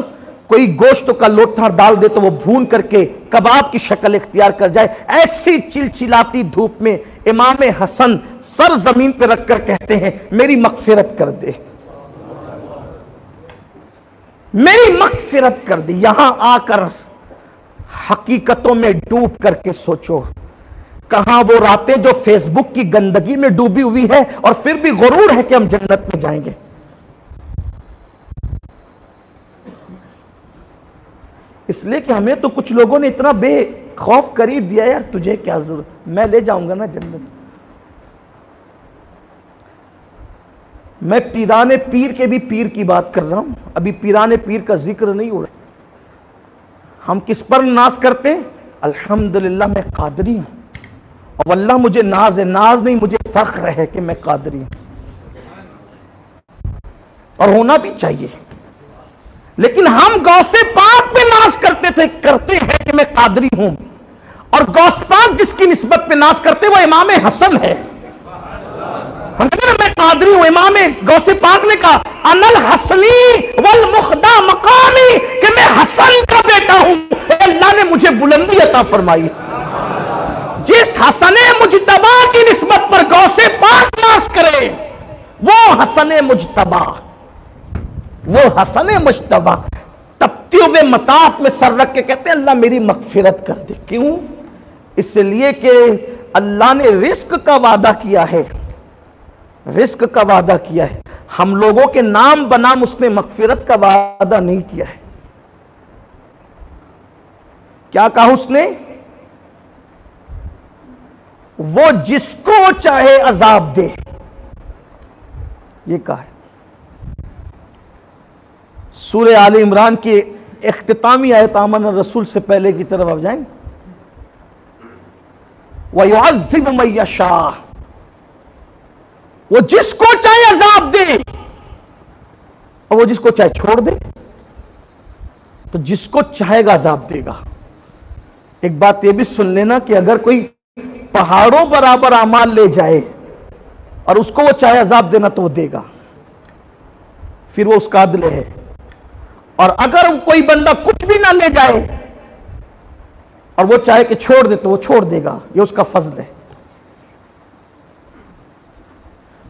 कोई गोश्त का लोथा डाल दे तो वो भून करके कबाब की शक्ल इख्तियार कर जाए। ऐसी चिलचिलाती धूप में इमाम हसन सर जमीन पर रखकर कहते हैं मेरी मगफिरत कर दे, मेरी मगफिरत कर दे। यहां आकर हकीकतों में डूब करके सोचो, कहां वो रातें जो फेसबुक की गंदगी में डूबी हुई है और फिर भी गुरूर है कि हम जन्नत में जाएंगे। इसलिए कि हमें तो कुछ लोगों ने इतना बेखौफ कर ही दिया, यार तुझे क्या जरूरत, मैं ले जाऊंगा ना जन्नत। मैं पीराने पीर के भी पीर की बात कर रहा हूं, अभी पीराने पीर का जिक्र नहीं हो रहा। हम किस पर नाज करते? अल्हम्दुलिल्लाह मैं कादरी हूं, और अल्लाह मुझे नाज है, नाज नहीं मुझे फख्र है कि मैं कादरी हूं, और होना भी चाहिए। लेकिन हम गौसे पाक पे नाज करते हैं कि मैं कादरी हूं, और गौस पाक जिसकी निस्बत पे नाज करते वो इमाम हसन है। हम कहते हैं मैं कादरी हूं, इमाम गौसे पाक ने कहा अनल हसनी वल मुख्दा मकामी, कि मैं हसन का बेटा हूं, अल्लाह ने मुझे बुलंदी अता फरमाई। जिस हसने मुजतबा की निस्बत पर गौसे पाक नाज करे वो हसने मुजतबा, वो हसने मुजतबा तपते हुए मताफ में सर रख के कहते हैं अल्लाह मेरी मगफिरत कर दे। क्यों? इसलिए कि अल्लाह ने रिस्क का वादा किया है, रिस्क का वादा किया है। हम लोगों के नाम बनाम उसने मगफिरत का वादा नहीं किया है। क्या कहा उसने? वो जिसको चाहे अजाब दे, ये कहा है। सूरह आले इमरान की इख्तितामी आयत आमन रसूल से पहले की तरफ आप जाएंगे, वयुअज़्ज़िबु मन यशाअ, वो जिसको चाहे अजाब दे और वो जिसको चाहे छोड़ दे। तो जिसको चाहेगा अजाब देगा। एक बात ये भी सुन लेना कि अगर कोई पहाड़ों बराबर अमाल ले जाए और उसको वो चाहे अजाब देना तो वो देगा, फिर वो उसका अदल है। और अगर कोई बंदा कुछ भी ना ले जाए और वो चाहे कि छोड़ दे तो वो छोड़ देगा, ये उसका फजल है।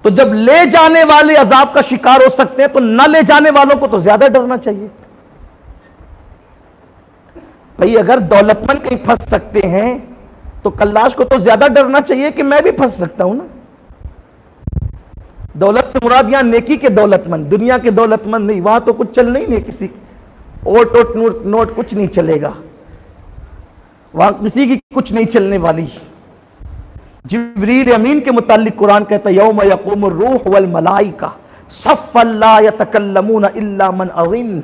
तो जब ले जाने वाले अजाब का शिकार हो सकते हैं तो न ले जाने वालों को तो ज्यादा डरना चाहिए। भाई अगर दौलतमंद कहीं फंस सकते हैं तो कल्लाश को तो ज्यादा डरना चाहिए कि मैं भी फंस सकता हूं ना। दौलत से मुराद यहां नेकी के दौलतमंद, दुनिया के दौलतमंद नहीं। वहां तो कुछ चलना ही नहीं, किसी ओट ओट नोट नोट कुछ नहीं चलेगा, वहां किसी की कुछ नहीं चलने वाली। जिब्रील अमीन के मुतालिक कुरान कहता है यौम यक़ूमुर रूह वल मलाइका सफ़्फ़न ला यतकल्लमून इल्ला मन अज़िन,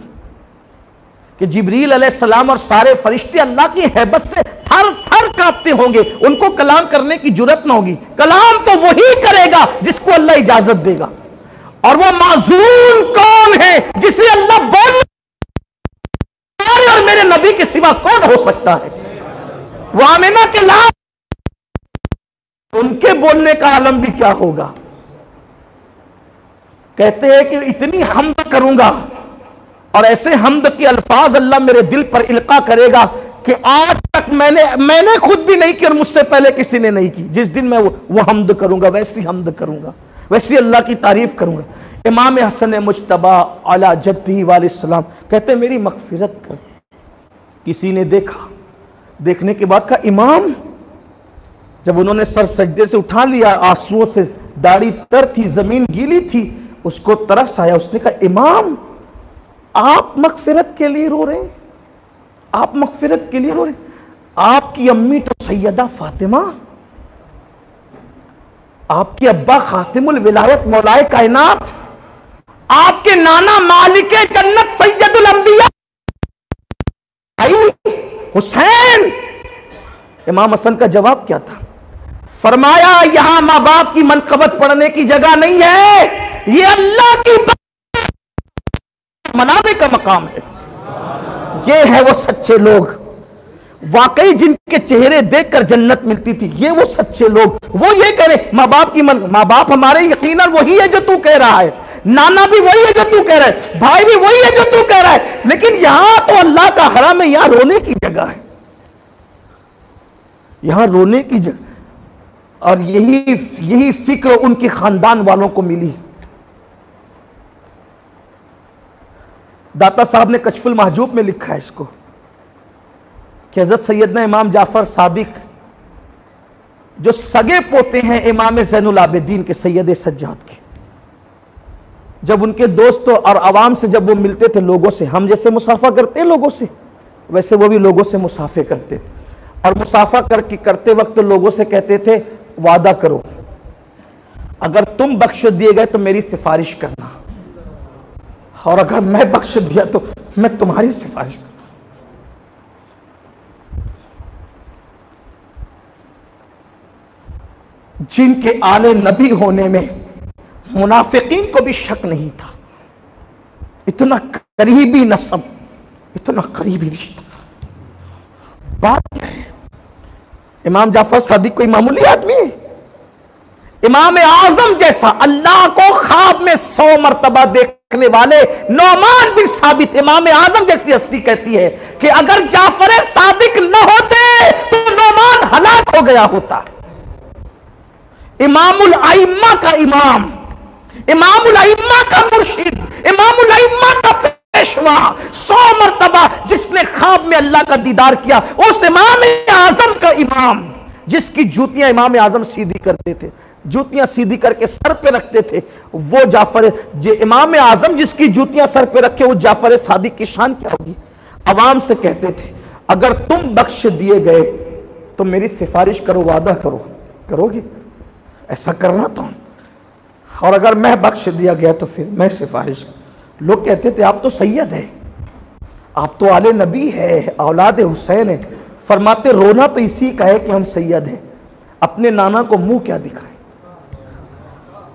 कि जिब्रील अलैहिस्सलाम और सारे फरिश्ते अल्लाह की हैबत से थर थर कांपते होंगे, उनको कलाम करने की जुर्रत ना होगी। कलाम तो वही करेगा जिसको अल्लाह इजाजत देगा। और वो माज़ून कौन है जिसे अल्लाह बोल, और मेरे नबी के सिवा कौन हो सकता है। वो आमिना के लाल, उनके बोलने का आलम भी क्या होगा। कहते हैं कि इतनी हम्द करूंगा और ऐसे हम्द के अल्फाज अल्लाह मेरे दिल पर इल्का करेगा कि आज तक मैंने खुद भी नहीं की और मुझसे पहले किसी ने नहीं की। जिस दिन मैं वो हम्द करूंगा वैसी हम्द करूंगा, वैसी अल्लाह की तारीफ करूंगा। इमाम हसन मुज्तबा अला जद्दी वालिस्सलाम कहते हैं मेरी मगफिरत कर। किसी ने देखा, देखने के बाद कहा इमाम, जब उन्होंने सर सजदे से उठा लिया, आंसुओं से दाढ़ी तर थी, जमीन गीली थी, उसको तरस आया। उसने कहा इमाम आप मगफिरत के लिए रो रहे हैं, आप मगफिरत के लिए रो रहे हैं। आपकी अम्मी तो सैयदा फातिमा, आपके अब्बा खातिमुल विलायत मौलाए कायनात, आपके नाना मालिके जन्नत सैयदुल अंबिया हुसैन। इमाम हसन का जवाब क्या था? फरमाया यहां मां बाप की मनकबत पढ़ने की जगह नहीं है, ये अल्लाह की मनाने का मकाम है। ये है वो सच्चे लोग, वाकई जिनके चेहरे देखकर जन्नत मिलती थी। ये वो सच्चे लोग, वो ये करें मां बाप की मां बाप हमारे यकीनन वही है जो तू कह रहा है, नाना भी वही है जो तू कह रहा है, भाई भी वही है जो तू कह रहा है, लेकिन यहां तो अल्लाह का हरम है, यहां रोने की जगह है, यहां रोने की जगह। और यही फिक्र उनके खानदान वालों को मिली। दाता साहब ने कशफुल महजूब में लिखा है इसको कि हज़रत सैयदना इमाम जाफर सादिक जो सगे पोते हैं इमाम ज़ैनुल आबिदीन के सैयद सज्जाद के, जब उनके दोस्तों और आवाम से जब वो मिलते थे, लोगों से हम जैसे मुसाफा करते हैं लोगों से, वैसे वो भी लोगों से मुसाफे करते थे। और मुसाफा करते वक्त तो लोगों से कहते थे वादा करो अगर तुम बख्श दिए गए तो मेरी सिफारिश करना, और अगर मैं बख्श दिया तो मैं तुम्हारी सिफारिश करूं। जिनके आले नबी होने में मुनाफिकीन को भी शक नहीं था। इतना करीबी नसब, इतना करीबी रिश्ता। बात क्या है? इमाम जाफर सादिक कोई मामूली आदमी है? इमाम आजम जैसा अल्लाह को ख्वाब में 100 मरतबा देखने वाले नौमान बिन साबित इमाम आजम जैसी हस्ती कहती है कि अगर जाफर सादिक न होते तो नौमान हलाक हो गया होता। इमामुल आइम्मा का इमाम, इमामुल आइम्मा का मुर्शिद, इमामुल आइम्मा का पेशवा, 100 मरतबा जिसने ख्वाब में अल्लाह का दीदार किया, उस इमाम आजम का इमाम जिसकी जूतियां इमाम आजम सीधी करते थे, जूतियां सीधी करके सर पे रखते थे, वो जाफर इमाम आजम जिसकी जूतियां सर पे रखे, वो जाफर सादिक की शान क्या होगी? अवाम से कहते थे अगर तुम बख्श दिए गए तो मेरी सिफारिश करो, वादा करो करोगे? ऐसा करना तो, और अगर मैं बख्श दिया गया तो फिर मैं सिफारिश। लोग कहते थे आप तो सैयद है, आप तो आले नबी है, औलाद हुसैन है। फरमाते रोना तो इसी का है कि हम सैयद हैं, अपने नाना को मुंह क्या दिखाएं।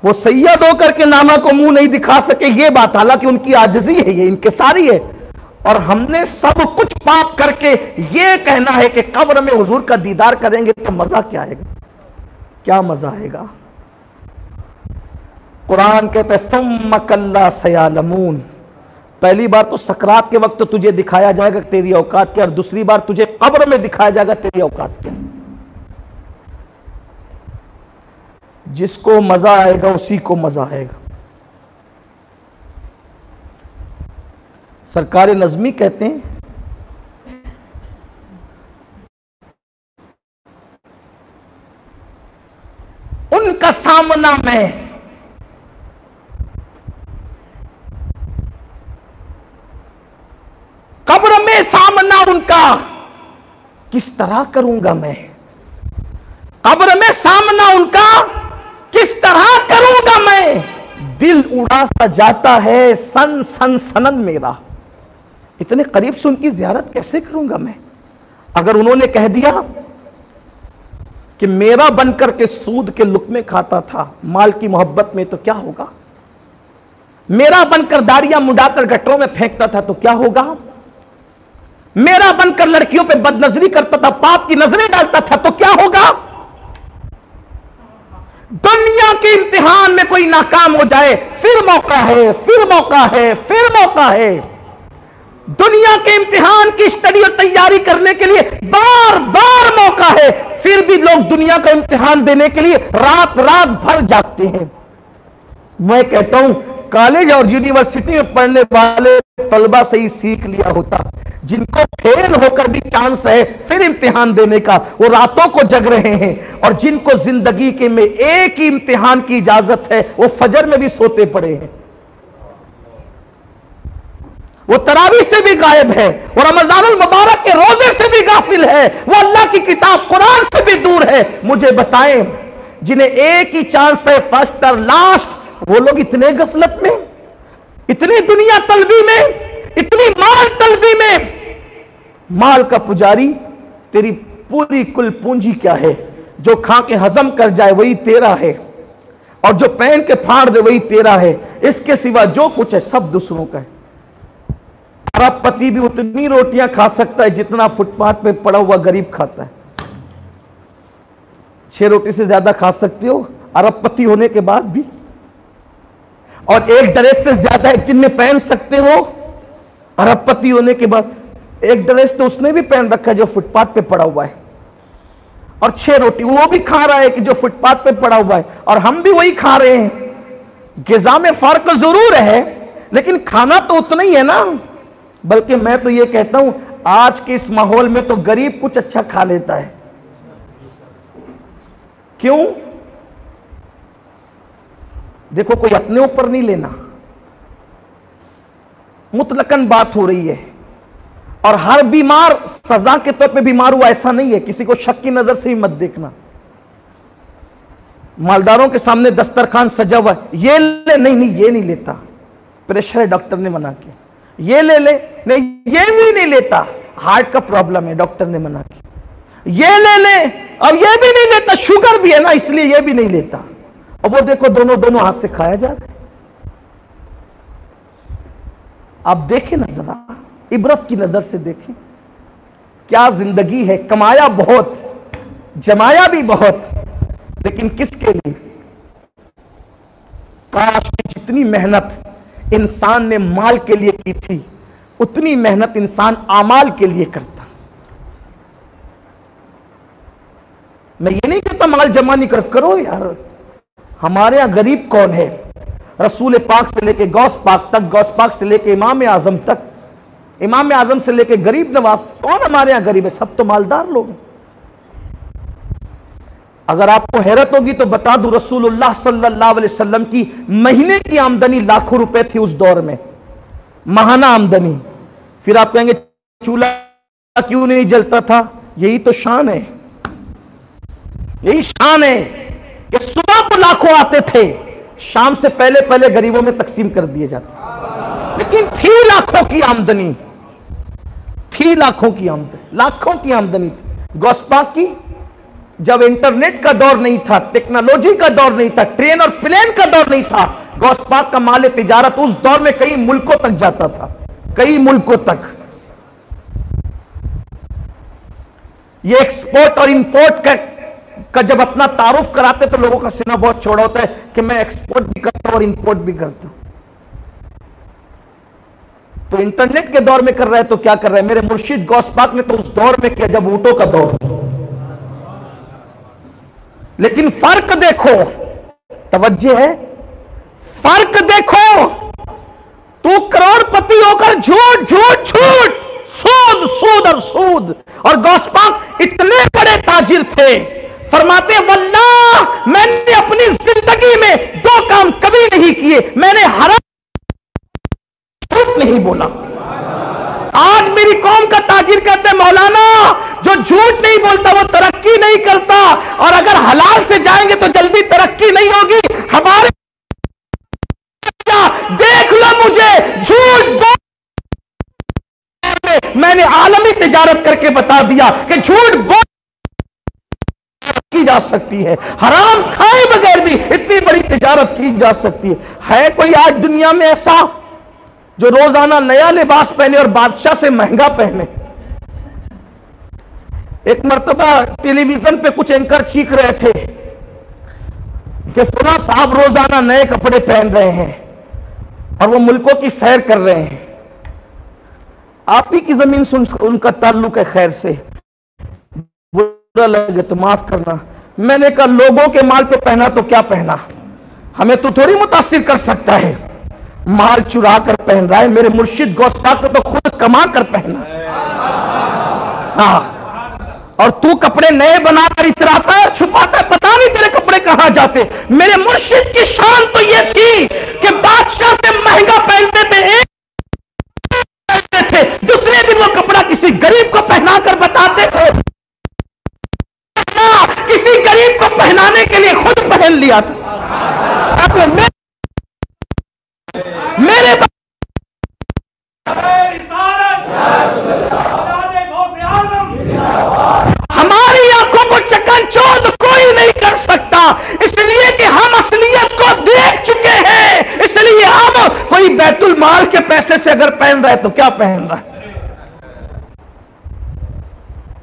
वो सैयद होकर के नाना को मुंह नहीं दिखा सके, ये बात, हालांकि उनकी आजिज़ी है, ये इनकिसारी है। और हमने सब कुछ पाप करके ये कहना है कि कब्र में हुजूर का दीदार करेंगे तो मजा क्या आएगा? क्या मजा आएगा? कुरान कहता है सुम्मा कल्ला सयालमून, पहली बार तो सकरात के वक्त तो तुझे दिखाया जाएगा तेरी औकात क्या, और दूसरी बार तुझे कब्र में दिखाया जाएगा तेरी औकात क्या। जिसको मजा आएगा उसी को मजा आएगा। सरकार नज़मी कहते हैं उनका सामना मैं कब्र में सामना उनका किस तरह करूंगा, मैं कब्र में सामना उनका किस तरह करूंगा मैं। दिल उड़ा सा जाता है सन सन सनन मेरा, इतने करीब से उनकी जियारत कैसे करूंगा मैं। अगर उन्होंने कह दिया कि मेरा बनकर के सूद के लुक़्मे खाता था माल की मोहब्बत में, तो क्या होगा। मेरा बनकर दाढ़ियां मुंडाकर गटरों में फेंकता था तो क्या होगा। मेरा बनकर लड़कियों पे बदनजरी करता था, पाप की नजरें डालता था तो क्या होगा। दुनिया के इम्तिहान में कोई नाकाम हो जाए फिर मौका है, फिर मौका है, फिर मौका है। दुनिया के इम्तिहान की स्टडी और तैयारी करने के लिए बार बार मौका है, फिर भी लोग दुनिया का इम्तिहान देने के लिए रात रात भर जागते हैं। मैं कहता हूं कॉलेज और यूनिवर्सिटी में पढ़ने वाले तलबा से ही सीख लिया होता। जिनको फेल होकर भी चांस है फिर इम्तिहान देने का, वो रातों को जग रहे हैं। और जिनको जिंदगी के में एक ही इम्तिहान की इजाजत है वो फजर में भी सोते पड़े हैं, वो तरावी से भी गायब है, वो रमजानुल मुबारक के रोजे से भी गाफिल है, वो अल्लाह की किताब कुरान से भी दूर है। मुझे बताएं जिन्हें एक ही चांस है फर्स्ट और लास्ट, वो लोग इतने गफलत में, इतनी दुनिया तलबी में, इतनी माल तलबी में। माल का पुजारी, तेरी पूरी कुल पूंजी क्या है? जो खा के हजम कर जाए वही तेरा है, और जो पहन के फाड़ दे वही तेरा है। इसके सिवा जो कुछ है सब दूसरों का है। अरबपति भी उतनी रोटियां खा सकता है जितना फुटपाथ पे पड़ा हुआ गरीब खाता है। 6 रोटी से ज्यादा खा सकते हो अरबपति होने के बाद भी, और एक ड्रेस से ज्यादा एक दिन में पहन सकते हो अरबपति होने के बाद। एक ड्रेस तो उसने भी पहन रखा है जो फुटपाथ पे पड़ा हुआ है, और 6 रोटी वो भी खा रहा है कि जो फुटपाथ पे पड़ा हुआ है, और हम भी वही खा रहे हैं। ग़िज़ा में फर्क जरूर है लेकिन खाना तो उतना ही है ना। बल्कि मैं तो ये कहता हूं आज के इस माहौल में तो गरीब कुछ अच्छा खा लेता है। क्यों? देखो कोई अपने ऊपर नहीं लेना, मुतलकन बात हो रही है। और हर बीमार सजा के तौर पे बीमार हुआ ऐसा नहीं है, किसी को शक की नजर से ही मत देखना। मालदारों के सामने दस्तरखान सजा हुआ, ये ले, नहीं नहीं ये नहीं लेता, प्रेशर है डॉक्टर ने मना किया। ये ले ले, नहीं ये भी नहीं लेता, हार्ट का प्रॉब्लम है डॉक्टर ने मना किया। ये ले ले, और ये भी नहीं लेता, शुगर भी है ना इसलिए ये भी नहीं लेता। और वो देखो दोनों दोनों हाथ से खाया जा रहा है। आप देखें ना जरा, इबरत की नजर से देखें क्या जिंदगी है। कमाया बहुत, जमाया भी बहुत, लेकिन किसके लिए? काश कि जितनी मेहनत इंसान ने माल के लिए की थी उतनी मेहनत इंसान आमाल के लिए करता। मैं ये नहीं कहता माल जमा नहीं करो यार, हमारे यहां गरीब कौन है? रसूल पाक से लेके गौस पाक तक, गौस पाक से लेके इमाम आजम तक, इमाम आजम से लेके गरीब नवाज, कौन हमारे यहां गरीब है? सब तो मालदार लोग हैं। अगर आपको हैरत होगी तो बता दूं रसूलुल्लाह सल्लल्लाहु अलैहि वसल्लम की महीने की आमदनी लाखों रुपए थी उस दौर में, महाना आमदनी। फिर आप कहेंगे चूल्हा क्यों नहीं जलता था? यही तो शान है। यही शान है कि सुबह को लाखों आते थे, शाम से पहले पहले गरीबों में तकसीम कर दिए जाते, लेकिन थी लाखों की आमदनी, थी लाखों की आमदनी, लाखों की आमदनी थी गौस पाक की। जब इंटरनेट का दौर नहीं था, टेक्नोलॉजी का दौर नहीं था, ट्रेन और प्लेन का दौर नहीं था, गौस पाक का माल तिजारत उस दौर में कई मुल्कों तक जाता था, कई मुल्कों तक। ये एक्सपोर्ट और इंपोर्ट का जब अपना तारुफ कराते तो लोगों का सीना बहुत चौड़ा होता है कि मैं एक्सपोर्ट भी करता हूं और इंपोर्ट भी करता हूं। तो इंटरनेट के दौर में कर रहा है तो क्या कर रहा है? मेरे मुर्शिद गौस पाक ने तो उस दौर में किया जब ऊंटों का दौर। लेकिन फर्क देखो, तवज्जो है, फर्क देखो, तू करोड़पति होकर झूठ झूठ झूठ, सूद सूद और सूद। और गौस पाक इतने बड़े ताजिर थे, फरमाते वल्लाह मैंने अपनी जिंदगी में दो काम कभी नहीं किए, मैंने हराम झूठ नहीं बोला। आज मेरी कौम का ताजिर कहते हैं मौलाना जो झूठ नहीं बोलता वो तरक्की नहीं करता, और अगर हलाल से जाएंगे तो जल्दी तरक्की नहीं होगी। हमारे देख लो मुझे झूठ बोल, मैंने आलमी तिजारत करके बता दिया कि झूठ बोल की जा सकती है, हराम खाए बगैर भी इतनी बड़ी तिजारत की जा सकती है कोई आज दुनिया में ऐसा जो रोजाना नया लिबास पहने और बादशाह से महंगा पहने? एक मर्तबा टेलीविजन पे कुछ एंकर चीख रहे थे कि फला साहब रोजाना नए कपड़े पहन रहे हैं और वो मुल्कों की सैर कर रहे हैं। आप ही की जमीन से उनका ताल्लुक है, खैर से बुरा लगे तो माफ करना। मैंने कहा लोगों के माल पे पहना तो क्या पहना, हमें तो थोड़ी मुतासिर कर सकता है। माल चुरा कर पहन रहा है, मेरे मुर्शिद गौस पाक ने तो खुद कमा कर पहना। हाँ, और तू कपड़े नए बनाकर इतराता है, छुपाता है, पता नहीं तेरे कपड़े कहां जाते। मेरे मुर्शिद की शान तो ये थी कि बादशाह से महंगा पहनते थे, एक पहनते थे, दूसरे दिन वो कपड़ा किसी गरीब को पहनाकर बताते थे, किसी गरीब को पहनाने के लिए खुद पहन लिया था। मेरे हमारी आंखों को चकनचौंध कोई नहीं कर सकता, इसलिए कि हम असलियत को देख चुके हैं। इसलिए अब कोई बैतुल माल के पैसे से अगर पहन रहा है तो क्या पहन रहा है?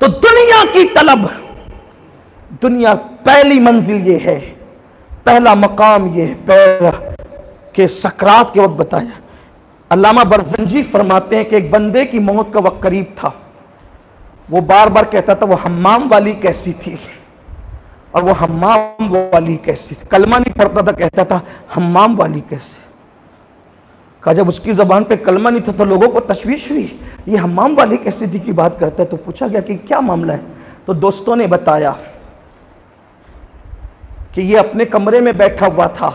तो दुनिया की तलब, दुनिया पहली मंजिल ये है, पहला मकाम ये है कि सकरात के वक्त बताया। अल्लामा बरजंजी फरमाते हैं कि एक बंदे की मौत का वक्त करीब था, वो बार बार कहता था वो हम्माम वाली कैसी थी, और वो हम्माम वाली कैसी थी, कलमा नहीं पढ़ता था, कहता था हम्माम वाली कैसी। कहा जब उसकी जबान पे कलमा नहीं था तो लोगों को तशवीश हुई, ये हम्माम वाली कैसी थी की बात करता है। तो पूछा गया कि क्या मामला है? तो दोस्तों ने बताया कि ये अपने कमरे में बैठा हुआ था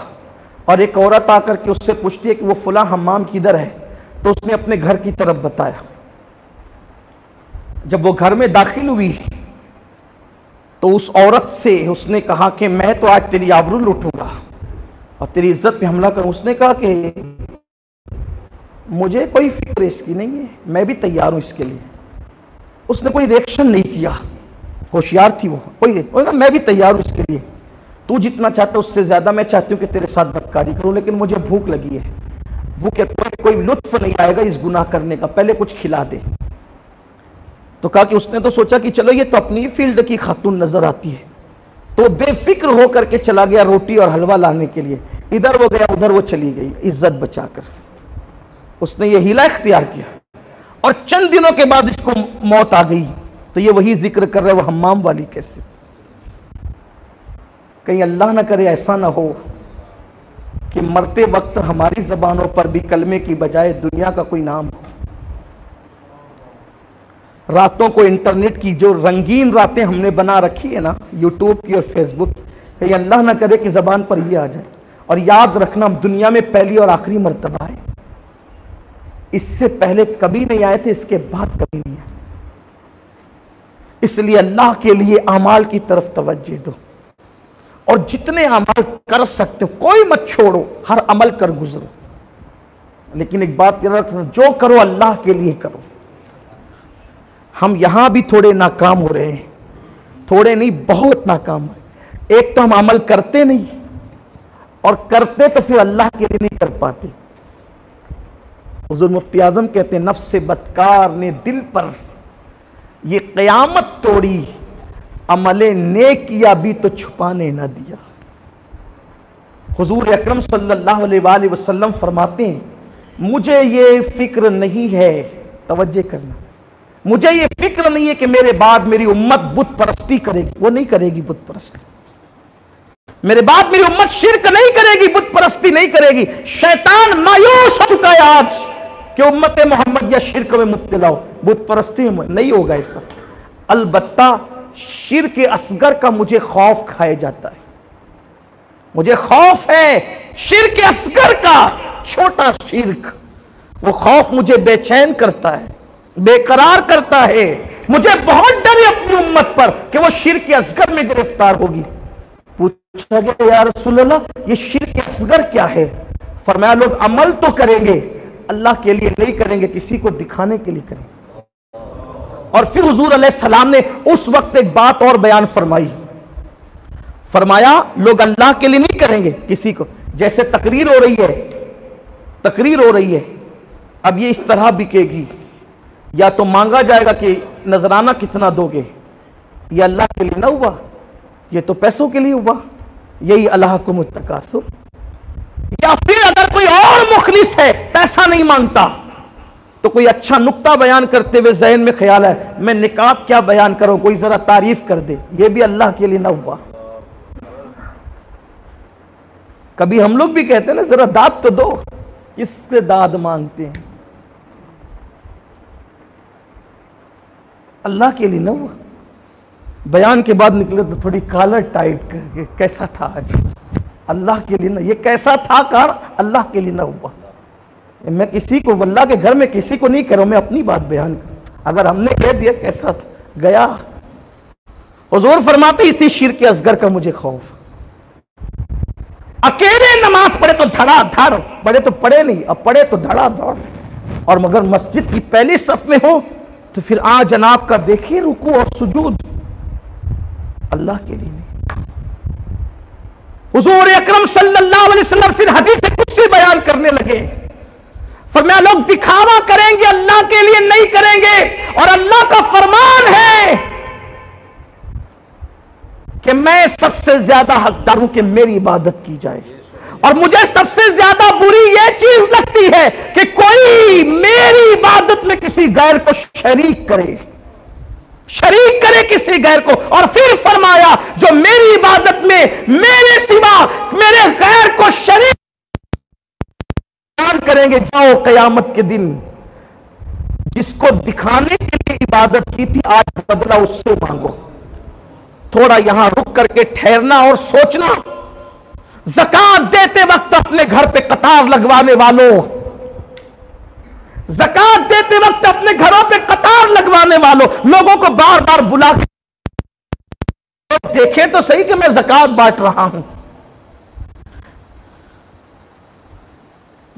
और एक औरत आकर के उससे पूछती है कि वो फुला हम्माम किधर है, तो उसने अपने घर की तरफ बताया। जब वो घर में दाखिल हुई तो उस औरत से उसने कहा कि मैं तो आज तेरी आबरू लूटूंगा और तेरी इज्जत पे हमला करूं। उसने कहा कि मुझे कोई फिक्र इसकी नहीं है, मैं भी तैयार हूं इसके लिए। उसने कोई रिएक्शन नहीं किया, होशियार थी वो, कोई मैं भी तैयार हूं इसके लिए, तू जितना चाहता उससे ज्यादा मैं चाहती हूँ कि तेरे साथ बदकारी करूं, लेकिन मुझे भूख लगी है, भूखे कोई लुत्फ नहीं आएगा इस गुनाह करने का, पहले कुछ खिला दे। तो कहा कि उसने तो सोचा कि चलो ये तो अपनी फील्ड की खातून नजर आती है, तो बेफिक्र होकर के चला गया रोटी और हलवा लाने के लिए। इधर वो गया उधर वो चली गई, इज्जत बचाकर उसने ये हीला इख्तियार किया, और चंद दिनों के बाद इसको मौत आ गई। तो ये वही जिक्र कर रहे वो हम्माम वाली कैसे। कहीं अल्लाह ना करे ऐसा ना हो कि मरते वक्त हमारी जबानों पर भी कलमे की बजाय दुनिया का कोई नाम हो। रातों को इंटरनेट की जो रंगीन रातें हमने बना रखी है ना, यूट्यूब की और फेसबुक, कहीं अल्लाह ना करे कि जबान पर ये आ जाए। और याद रखना दुनिया में पहली और आखिरी मर्तबा है, इससे पहले कभी नहीं आए थे, इसके बाद कभी नहीं आए। इसलिए अल्लाह के लिए अमाल की तरफ तवज्जो दो। और जितने अमल कर सकते हो कोई मत छोड़ो, हर अमल कर गुजरो। लेकिन एक बात याद रखना, जो करो अल्लाह के लिए करो। हम यहां भी थोड़े नाकाम हो रहे हैं, थोड़े नहीं बहुत नाकाम है। एक तो हम अमल करते नहीं, और करते तो फिर अल्लाह के लिए नहीं कर पाते। हुजूर मुफ्ती आजम कहते हैं, नफ्स बदकार ने दिल पर ये क़यामत तोड़ी, अमले नेकिया भी तो छुपाने ना दिया। हुजूर अकरम सल्लल्लाहु अलैहि वसल्लम फरमाते हैं, मुझे ये फिक्र नहीं है, तवज्जो करना, मुझे ये फिक्र नहीं है कि मेरे बाद मेरी उम्मत बुत परस्ती करेगी। वो नहीं करेगी बुत परस्ती। मेरे बाद मेरी उम्मत शिर्क नहीं करेगी, बुत परस्ती नहीं करेगी। शैतान मायूस हो चुका है आज कि उम्मत मोहम्मद या शिर्क में मुब्तला हो, बुत परस्ती में नहीं होगा ऐसा। अलबत्ता शिर्क असगर का मुझे खौफ खाया जाता है, मुझे खौफ है शिर्क असगर का, छोटा शिर्क, वो खौफ मुझे बेचैन करता है, बेकरार करता है। मुझे बहुत डर है अपनी उम्मत पर कि वो शिर्क असगर में गिरफ्तार होगी। पूछा गया, या रसूल अल्लाह, ये शिर्क असगर क्या है? फरमाया, लोग अमल तो करेंगे, अल्लाह के लिए नहीं करेंगे, किसी को दिखाने के लिए करेंगे। और फिर हुजूर अलैहिस्सलाम ने उस वक्त एक बात और बयान फरमाई, फरमाया लोग अल्लाह के लिए नहीं करेंगे किसी को। जैसे तकरीर हो रही है, तकरीर हो रही है, अब ये इस तरह बिकेगी, या तो मांगा जाएगा कि नजराना कितना दोगे, ये अल्लाह के लिए ना हुआ, ये तो पैसों के लिए हुआ, यही अल्लाहुम तकासुर। या फिर अगर कोई और मुखलिस है, पैसा नहीं मांगता, तो कोई अच्छा नुक्ता बयान करते हुए ज़हन में ख्याल है, मैं निकाब क्या बयान करूं, कोई जरा तारीफ कर दे, ये भी अल्लाह के लिए ना हुआ। कभी हम लोग भी कहते हैं ना, जरा दाद तो दो, किससे दाद मांगते हैं, अल्लाह के लिए ना हुआ। बयान के बाद निकले तो थोड़ी कॉलर टाइट करके, कैसा था आज, अल्लाह के लिए ना, ये कैसा था कार, अल्लाह के लिए ना हुआ। मैं किसी को, अल्लाह के घर में किसी को नहीं कह रहा हूं, मैं अपनी बात बयान कर, अगर हमने कह दिया कैसा था, गया। हुजूर फरमाते, इसी शिर्क असगर का मुझे खौफ। अकेले नमाज पढ़े तो धड़ाधड़, पढ़े तो पढ़े नहीं, अब पढ़े तो धड़ाधड़, और मगर मस्जिद की पहली सफ में हो तो फिर आ जनाब का देखिए रुकू और सुजूद, अल्लाह के लिए नहीं। हुजूर अकरम सल्लल्लाहु अलैहि वसल्लम फिर हदीस कुदसी बयान करने लगे, फरमाया लोग दिखावा करेंगे, अल्लाह के लिए नहीं करेंगे। और अल्लाह का फरमान है कि मैं सबसे ज्यादा हकदार हूं कि मेरी इबादत की जाए, और मुझे सबसे ज्यादा बुरी यह चीज लगती है कि कोई मेरी इबादत में किसी गैर को शरीक करे, शरीक करे किसी गैर को। और फिर फरमाया, जो मेरी इबादत में मेरे सिवा मेरे गैर को शरीक करेंगे, जाओ कयामत के दिन जिसको दिखाने के लिए इबादत की थी, आज बदला उससे मांगो। थोड़ा यहां रुक करके ठहरना और सोचना। ज़कात देते वक्त अपने घर पे कतार लगवाने वालों, ज़कात देते वक्त अपने घरों पे कतार लगवाने वालों, लोगों को बार बार बुला के देखें तो सही कि मैं ज़कात बांट रहा हूं।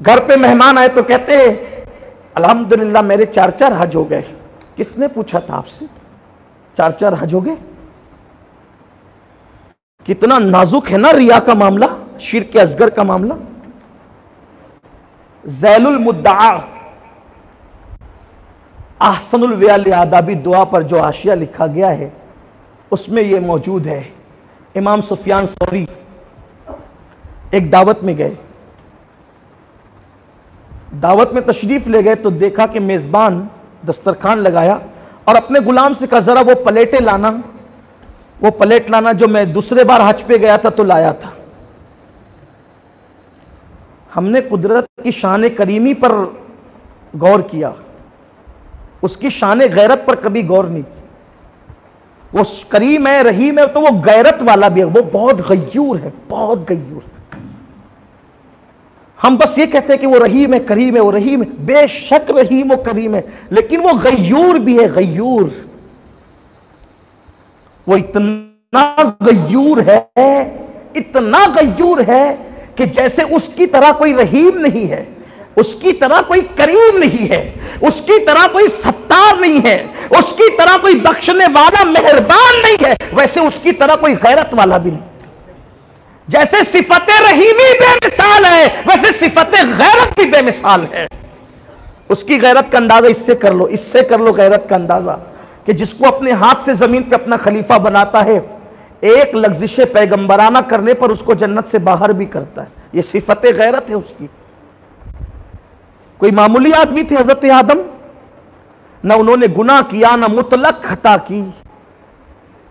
घर पे मेहमान आए तो कहते अल्हम्दुलिल्लाह मेरे 4 हज हो गए। किसने पूछा था आपसे 4 हज हो गए? कितना नाजुक है ना रिया का मामला, शिर्क असगर का मामला। ज़ैलुल मुद्दआ अहसनुल व्याल आदाबी दुआ पर जो आशिया लिखा गया है उसमें यह मौजूद है। इमाम सुफियान सौरी एक दावत में गए, दावत में तशरीफ ले गए तो देखा कि मेजबान दस्तरखान लगाया और अपने गुलाम से कहा जरा वो प्लेटें लाना, वो प्लेट लाना जो मैं दूसरे बार हज पे गया था तो लाया था। हमने कुदरत की शान करीमी पर गौर किया, उसकी शान गैरत पर कभी गौर नहीं। वो करीम है, रहीम है, तो वो गैरत वाला भी है, वो बहुत गयूर है, बहुत गयूर है। हम बस ये कहते हैं कि वो रहीम है, करीम है, वो रहीम है, बेशक रहीम और करीम है, लेकिन वो गयूर भी है, गयूर। वो इतना गयूर है इतना गयूर है कि जैसे उसकी तरह कोई रहीम नहीं है, उसकी तरह कोई करीम नहीं है, उसकी तरह कोई सत्तार नहीं है, उसकी तरह कोई बख्शने वाला मेहरबान नहीं है, वैसे उसकी तरह कोई गैरत वाला भी नहीं। जैसे सिफत रहीमी बेमिसाल है, वैसे सिफत गैरत भी बेमिसाल है। उसकी गैरत का अंदाजा इससे कर लो, इससे कर लो गैरत का अंदाजा कि जिसको अपने हाथ से जमीन पे अपना खलीफा बनाता है, एक लफ्ज़िश पैगंबराना करने पर उसको जन्नत से बाहर भी करता है। ये सिफत गैरत है उसकी। कोई मामूली आदमी थे हजरत आदम, ना उन्होंने गुनाह किया ना मुतलक खता की,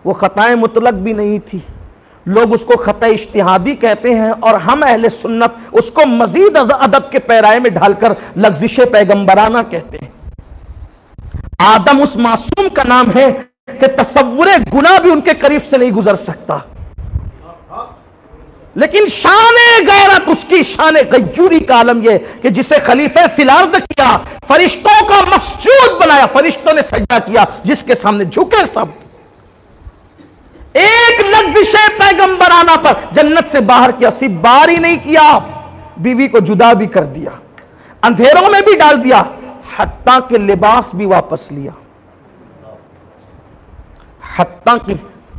वो खताएं मुतलक भी नहीं थी। लोग उसको खता इज्तिहादी कहते हैं और हम अहले सुन्नत उसको मजीद अदब के पैराए में ढालकर लफ्ज़िश पैगंबराना कहते हैं। आदम उस मासूम का नाम है कि तसव्वुरे गुनाह भी उनके करीब से नहीं गुजर सकता, लेकिन शाने गैरत उसकी, शाने गयूरी का आलम यह कि जिसे खलीफे फिलार्द किया, फरिश्तों का मस्जूद बनाया, फरिश्तों ने सजदा किया, जिसके सामने झुके सब। एक लफ्ज़ पैगंबराना पर जन्नत से बाहर किया, सिर्फ बाहर ही नहीं किया, बीवी को जुदा भी कर दिया, अंधेरों में भी डाल दिया, हत्ता के लिबास भी वापस लिया। हत्ता कि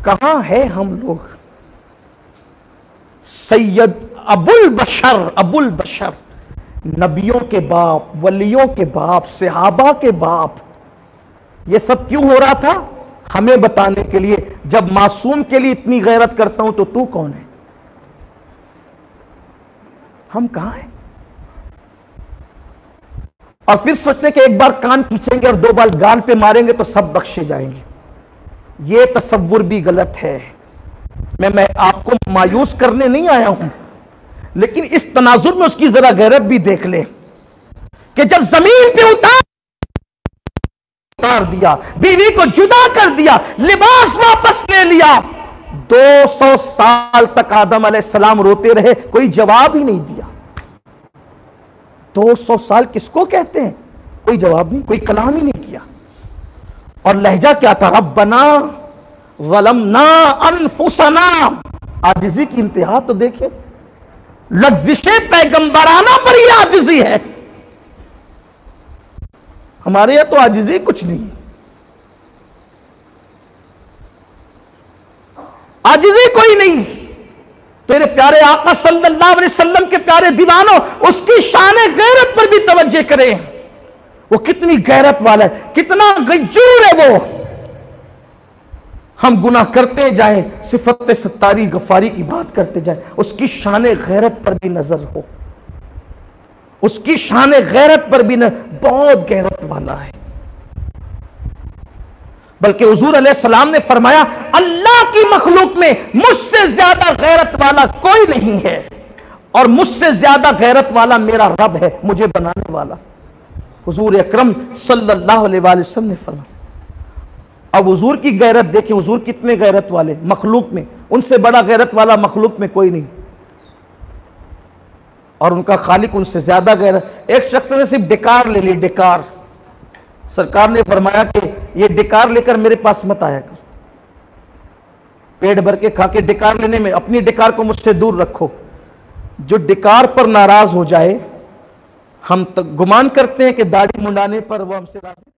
कहां है हम लोग? सैयद अबुल बशर, नबियों के बाप, वलियों के बाप, सहाबा के बाप, ये सब क्यों हो रहा था? हमें बताने के लिए। जब मासूम के लिए इतनी गैरत करता हूं तो तू कौन है? हम कहां हैं? और फिर सोचते कि एक बार कान खींचेंगे और 2 बार गाल पे मारेंगे तो सब बख्शे जाएंगे। यह तसव्वुर भी गलत है। मैं आपको मायूस करने नहीं आया हूं, लेकिन इस तनाजुर में उसकी जरा गैरत भी देख ले कि जब जमीन पे उतार दिया, बीवी को जुदा कर दिया, लिबास वापस ले लिया, 200 साल तक आदम अलैहिस्सलाम रोते रहे, कोई जवाब ही नहीं दिया। 200 साल किसको कहते हैं? कोई जवाब नहीं, कोई कलाम ही नहीं किया। और लहजा क्या था? रब्बना ज़लमना अनफुसना। आजिज़ी की इंतहा तो देखें, लफ्ज़िशे पैगंबराना पर ही आजिज़ी है। हमारे यहां तो आजिज़ी कुछ नहीं, आजिज़ी कोई नहीं। तेरे प्यारे आका सल्लल्लाहु अलैहि वसल्लम के प्यारे दीवानों, उसकी शान गैरत पर भी तवज्जो करें। वो कितनी गैरत वाला है, कितना गजूर है वो। हम गुनाह करते जाएं, सिफत सत्तारी गफारी की बात करते जाएं, उसकी शान गैरत पर भी नजर हो, उसकी शान गैरत पर भी न, बहुत गैरत वाला है। बल्कि हुजूर अलैहिस्सलाम ने फरमाया, अल्लाह की मखलूक में मुझसे ज्यादा गैरत वाला कोई नहीं है, और मुझसे ज्यादा गैरत वाला मेरा रब है, मुझे बनाने वाला। हुजूर अकरम सल्लल्लाहु अलैहि वसल्लम ने फरमाया। अब हुजूर की गैरत देखें, हुजूर कितने गैरत वाले मखलूक में, उनसे बड़ा गैरत वाला मखलूक में कोई नहीं, और उनका खालिक उनसे ज्यादा गैरत। एक शख्स ने सिर्फ डिकार ले ली, डिकार। सरकार ने फरमाया कि ये डिकार लेकर मेरे पास मत आया कर, पेट भर के खा के डिकार लेने में, अपनी डिकार को मुझसे दूर रखो। जो डिकार पर नाराज हो जाए, हम तो गुमान करते हैं कि दाढ़ी मुंडाने पर वो हमसे राजी